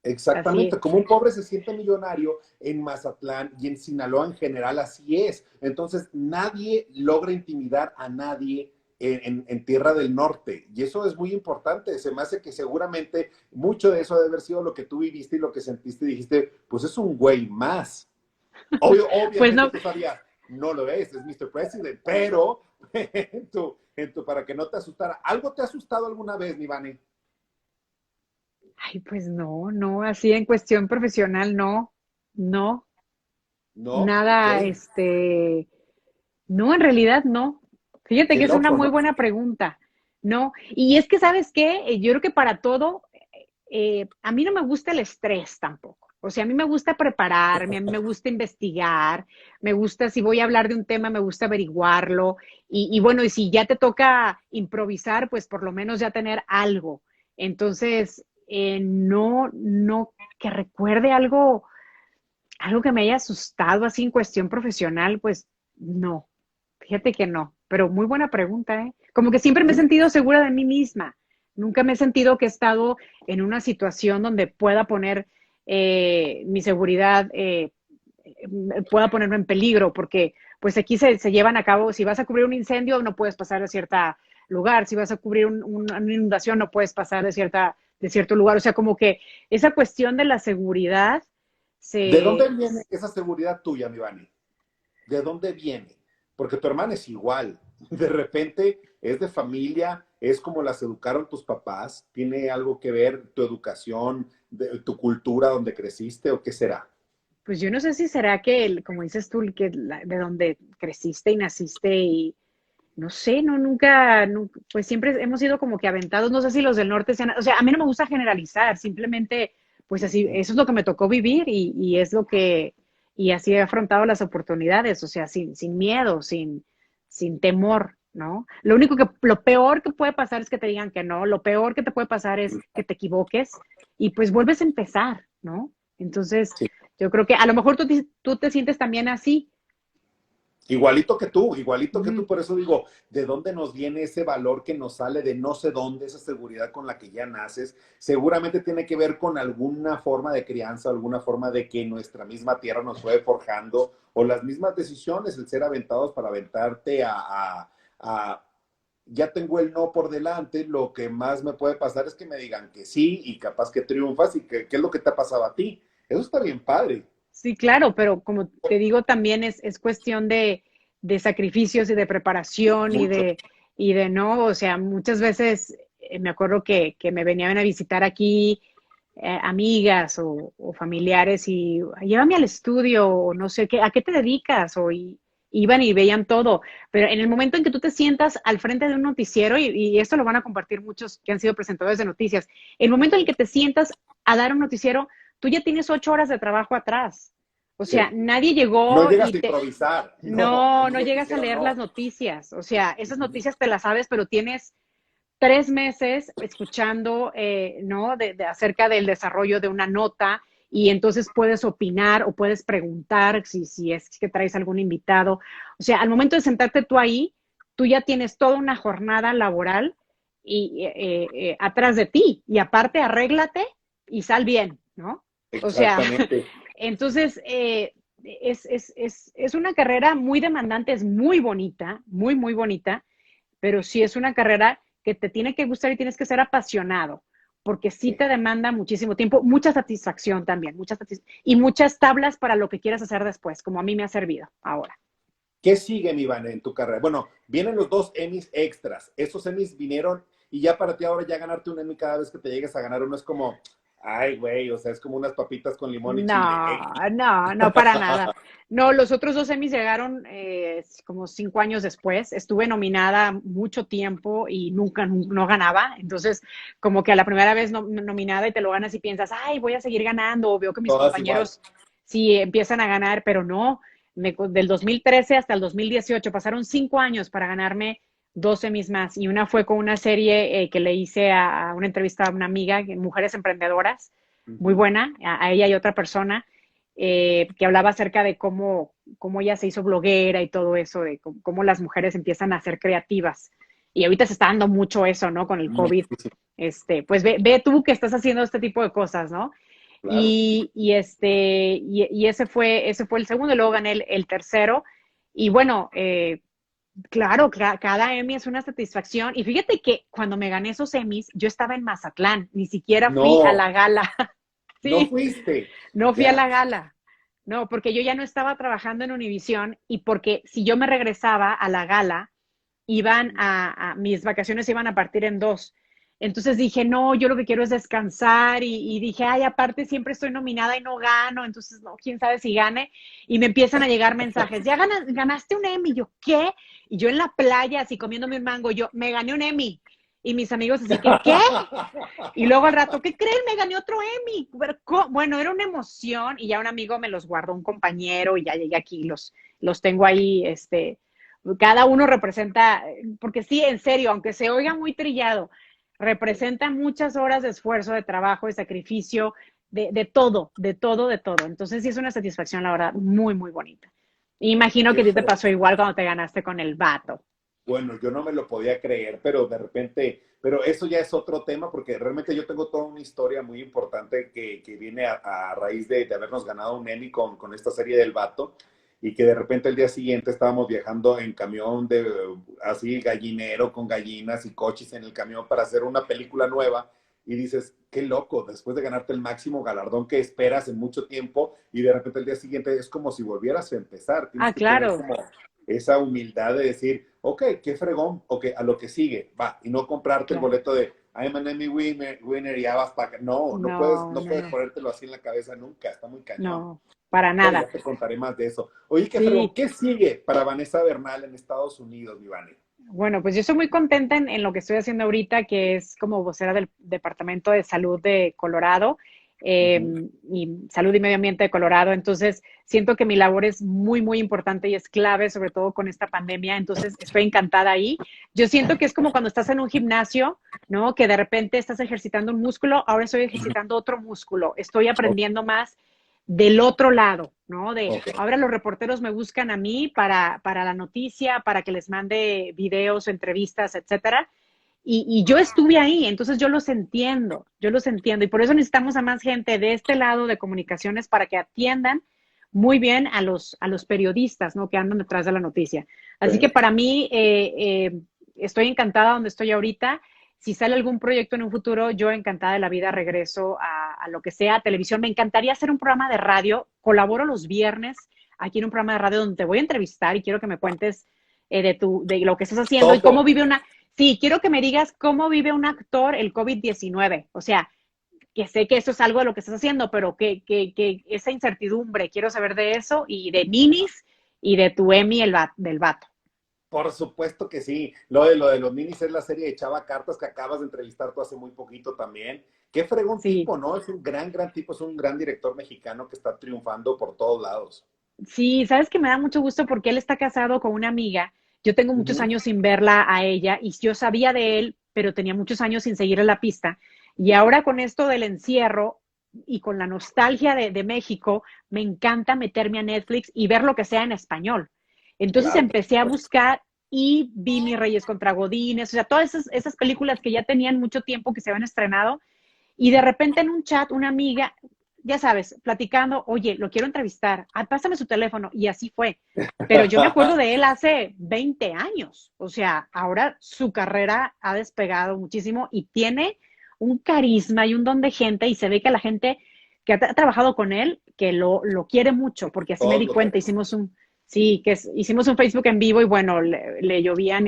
exactamente, Así, como un pobre se siente millonario en Mazatlán y en Sinaloa en general, así es. Entonces, nadie logra intimidar a nadie en Tierra del Norte. Y eso es muy importante. Se me hace que seguramente mucho de eso debe haber sido lo que tú viviste y lo que sentiste y dijiste, pues es un güey más. pues Obviamente no, tú sabías, no lo es Mr. President, pero para que no te asustara. ¿Algo te ha asustado alguna vez, Nivani? ay, pues no, no, así en cuestión profesional, no, no, ¿No? Ok. nada, no, en realidad no. Fíjate Qué que es una loco, muy ¿no? buena pregunta, no. Y es que, ¿sabes qué? Yo creo que para todo, a mí no me gusta el estrés tampoco. O sea, a mí me gusta prepararme, a mí me gusta investigar, me gusta, si voy a hablar de un tema, me gusta averiguarlo. Y bueno, y si ya te toca improvisar, pues por lo menos ya tener algo. Entonces, no que recuerde algo que me haya asustado así en cuestión profesional, pues no, fíjate que no, pero muy buena pregunta, ¿eh? Como que siempre me he sentido segura de mí misma, nunca me he sentido que he estado en una situación donde pueda poner mi seguridad, pueda ponerme en peligro, porque pues aquí se llevan a cabo, si vas a cubrir un incendio no puedes pasar de cierto lugar, si vas a cubrir una inundación no puedes pasar de cierto lugar, o sea, como que esa cuestión de la seguridad ¿De dónde se, viene esa seguridad tuya, mi Vani? ¿De dónde viene? Porque tu hermana es igual. De repente es de familia, es como las educaron tus papás. ¿Tiene algo que ver tu educación, tu cultura donde creciste o qué será? pues yo no sé si será que, como dices tú, de donde creciste y naciste y no sé, no, pues siempre hemos sido como que aventados, no sé si los del norte sean, o sea, a mí no me gusta generalizar, simplemente, pues así, eso es lo que me tocó vivir y es lo que, y así he afrontado las oportunidades, o sea, sin miedo, sin temor, ¿no? Lo peor que puede pasar es que te digan que no, lo peor que te puede pasar es que te equivoques y pues vuelves a empezar, ¿no? Entonces, Sí. yo creo que a lo mejor tú te sientes también así. Igualito que tú, por eso digo, ¿de dónde nos viene ese valor que nos sale de no sé dónde, esa seguridad con la que ya naces? Seguramente tiene que ver con alguna forma de crianza, alguna forma de que nuestra misma tierra nos fue forjando, o las mismas decisiones, el ser aventados para aventarte a ya tengo el no por delante, lo que más me puede pasar es que me digan que sí y capaz que triunfas y que, ¿qué es lo que te ha pasado a ti? Eso está bien padre. Sí, claro, pero como te digo, también es cuestión de sacrificios y de preparación Mucho. y de no, o sea, muchas veces me acuerdo que me venían a visitar aquí amigas o familiares y llévame al estudio o no sé qué, ¿a qué te dedicas? Iban y veían todo, pero en el momento en que tú te sientas al frente de un noticiero, y esto lo van a compartir muchos que han sido presentadores de noticias, el momento en el que te sientas a dar un noticiero, tú ya tienes 8 horas de trabajo atrás. O sea, Sí. nadie No llegó llegas y a te... improvisar, no, No, en un no llegas a noticiero leer las no. noticias. O sea, esas noticias te las sabes, pero tienes 3 meses escuchando, ¿no? Acerca del desarrollo de una nota y entonces puedes opinar o puedes preguntar si es que traes algún invitado. O sea, al momento de sentarte tú ahí, tú ya tienes toda una jornada laboral atrás de ti y aparte arréglate y sal bien, ¿no? O sea, Exactamente. entonces es una carrera muy demandante, es muy bonita, muy bonita, pero sí es una carrera que te tiene que gustar y tienes que ser apasionado, porque sí Sí. te demanda muchísimo tiempo, mucha satisfacción también, y muchas tablas para lo que quieras hacer después, como a mí me ha servido ahora. ¿Qué sigue, mi Iván, en tu carrera? Bueno, vienen los dos Emmys extras. Esos Emmys vinieron y ya para ti ahora ya ganarte un Emmy cada vez que te llegues a ganar uno es como, ay, güey, o sea, es como unas papitas con limón y chile. No, para nada. No, los otros dos Emmys llegaron como 5 años después. Estuve nominada mucho tiempo y nunca no ganaba. Entonces, como que a la primera vez nominada y te lo ganas y piensas, ay, voy a seguir ganando. O veo que mis Todas igual. compañeros sí empiezan a ganar, pero no. Del 2013 hasta el 2018 pasaron 5 años para ganarme 12 más. Y una fue con una serie que le hice a una entrevista a una amiga, Mujeres Emprendedoras, muy Ujú. buena, a ella y otra persona, que hablaba acerca de cómo ella se hizo bloguera y todo eso, de cómo las mujeres empiezan a ser creativas. Y ahorita se está dando mucho eso, ¿no? Con el COVID. Muchísimo, Pues ve tú que estás haciendo este tipo de cosas, ¿no? claro. Y ese fue el segundo, y luego gané el tercero. Y bueno, claro, cada Emmy es una satisfacción. Y fíjate que cuando me gané esos Emmys, yo estaba en Mazatlán, ni siquiera fui a No, la gala. no Sí, fuiste. no fui a Ya. la gala. No, porque yo ya no estaba trabajando en Univisión y porque si yo me regresaba a la gala, mis vacaciones iban a partir en dos. Entonces dije, no, yo lo que quiero es descansar y dije, ay, aparte siempre estoy nominada y no gano, entonces no, quién sabe si gane. Y me empiezan a llegar mensajes, ya ganaste un Emmy, yo, ¿qué? Y yo en la playa, así comiéndome un mango, yo, me gané un Emmy. Y mis amigos así que, ¿qué? Y luego al rato, ¿qué creen? Me gané otro Emmy. Bueno, era una emoción y ya un amigo me los guardó, un compañero, y ya llegué aquí, los tengo ahí, cada uno representa, porque sí, en serio, aunque se oiga muy trillado, representa muchas horas de esfuerzo, de trabajo, de sacrificio, de todo, de todo, de todo. Entonces sí es una satisfacción, la verdad, muy, muy bonita. Imagino que a Qué ti te fregón. pasó igual cuando te ganaste con el vato. Bueno, yo no me lo podía creer, pero de repente, pero eso ya es otro tema porque realmente yo tengo toda una historia muy importante que viene a raíz de habernos ganado un Emmy con esta serie del Vato y que de repente el día siguiente estábamos viajando en camión de así gallinero con gallinas y coches en el camión para hacer una película nueva y dices, qué loco, después de ganarte el máximo galardón que esperas en mucho tiempo y de repente el día siguiente es como si volvieras a empezar, tienes Ah, que tener claro, como esa humildad de decir, ok, qué fregón, ok, a lo que sigue, va, y no comprarte el claro. boleto de I'm an Emmy winner y ya vas para acá. No, No, no no, puedes no, ponértelo así en la cabeza nunca, está muy cañón. no, para Pero ya nada. te contaré más de eso. Oye, qué fregón, Sí, ¿qué sigue para Vanessa Bernal en Estados Unidos, mi Vane? bueno, pues yo estoy muy contenta en lo que estoy haciendo ahorita, que es como vocera del Departamento de Salud de Colorado, Ujú. y Salud y Medio Ambiente de Colorado. Entonces, siento que mi labor es muy, muy importante y es clave, sobre todo con esta pandemia. Entonces, estoy encantada ahí. Yo siento que es como cuando estás en un gimnasio, ¿no? Que de repente estás ejercitando un músculo, ahora estoy ejercitando otro músculo. Estoy Ok, aprendiendo más del otro lado, ¿no? De ok, ahora los reporteros me buscan a mí para la noticia, para que les mande videos, entrevistas, etcétera. Y yo estuve ahí, entonces yo los entiendo. Y por eso necesitamos a más gente de este lado de comunicaciones para que atiendan muy bien a los periodistas, ¿no? Que andan detrás de la noticia. Así que ok. para mí, estoy encantada donde estoy ahorita. Si sale algún proyecto en un futuro, yo encantada de la vida regreso a lo que sea televisión. Me encantaría hacer un programa de radio. Colaboro los viernes aquí en un programa de radio donde te voy a entrevistar y quiero que me cuentes de lo que estás haciendo y cómo Todo. vive una. Sí, quiero que me digas cómo vive un actor el COVID-19. O sea, que sé que eso es algo de lo que estás haciendo, pero que esa incertidumbre, quiero saber de eso y de Ninis y de tu Emi del vato. Por supuesto que sí. Lo de los minis es la serie de Chava Cartas que acabas de entrevistar tú hace muy poquito también. Qué fregón Sí, tipo, ¿no? Es un gran tipo, es un gran director mexicano que está triunfando por todos lados. sí, sabes que me da mucho gusto porque él está casado con una amiga. Yo tengo muchos Ujú. años sin verla a ella y yo sabía de él, pero tenía muchos años sin seguirle la pista. Y ahora con esto del encierro y con la nostalgia de México, me encanta meterme a Netflix y ver lo que sea en español. Entonces Claro, por empecé a supuesto. buscar y vi Mis Reyes contra Godines, o sea, todas esas películas que ya tenían mucho tiempo que se habían estrenado y de repente en un chat, una amiga, ya sabes, platicando, oye, lo quiero entrevistar, ah, pásame su teléfono, y así fue. Pero yo me acuerdo de él hace 20 años, o sea, ahora su carrera ha despegado muchísimo y tiene un carisma y un don de gente y se ve que la gente que ha trabajado con él, que lo quiere mucho, porque así me Todos di lo cuenta, queremos. sí, hicimos un Facebook en vivo y bueno, le llovían,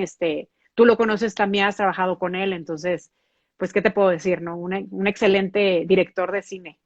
tú lo conoces también, has trabajado con él, entonces pues, ¿qué te puedo decir, no? Un excelente director de cine.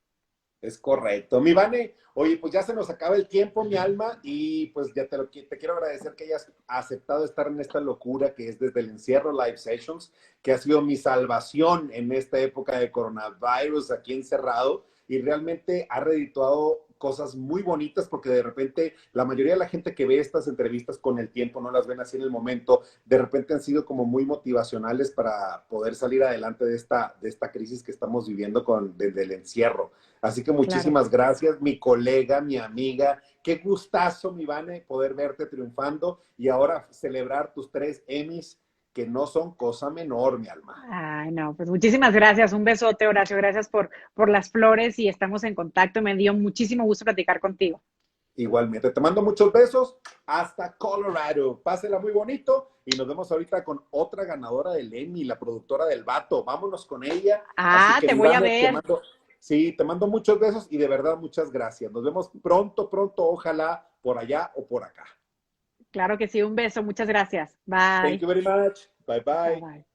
Es correcto. Mi Vane, oye, pues ya se nos acaba el tiempo, mi alma, y pues ya te quiero agradecer que hayas aceptado estar en esta locura que es desde el encierro Live Sessions, que ha sido mi salvación en esta época de coronavirus aquí encerrado, y realmente ha redituado cosas muy bonitas porque de repente la mayoría de la gente que ve estas entrevistas con el tiempo no las ven así en el momento, de repente han sido como muy motivacionales para poder salir adelante de esta crisis que estamos viviendo desde el encierro. Así que Claro. muchísimas gracias, mi colega, mi amiga. Qué gustazo, mi Vane, poder verte triunfando y ahora celebrar tus 3 Emmys, que no son cosa menor, mi alma. Ay, no, pues muchísimas gracias. Un besote, Horacio. Gracias por las flores y estamos en contacto. Me dio muchísimo gusto platicar contigo. Igualmente, te mando muchos besos. Hasta Colorado. Pásela muy bonito y nos vemos ahorita con otra ganadora del Emmy, la productora del Vato. Vámonos con ella. Así Ah, que, te mi voy a Vane, ver. sí, te mando muchos besos y de verdad muchas gracias. Nos vemos pronto, ojalá por allá o por acá. Claro que sí, un beso. Muchas gracias. Thank Bye. you very much. Bye Bye bye. bye.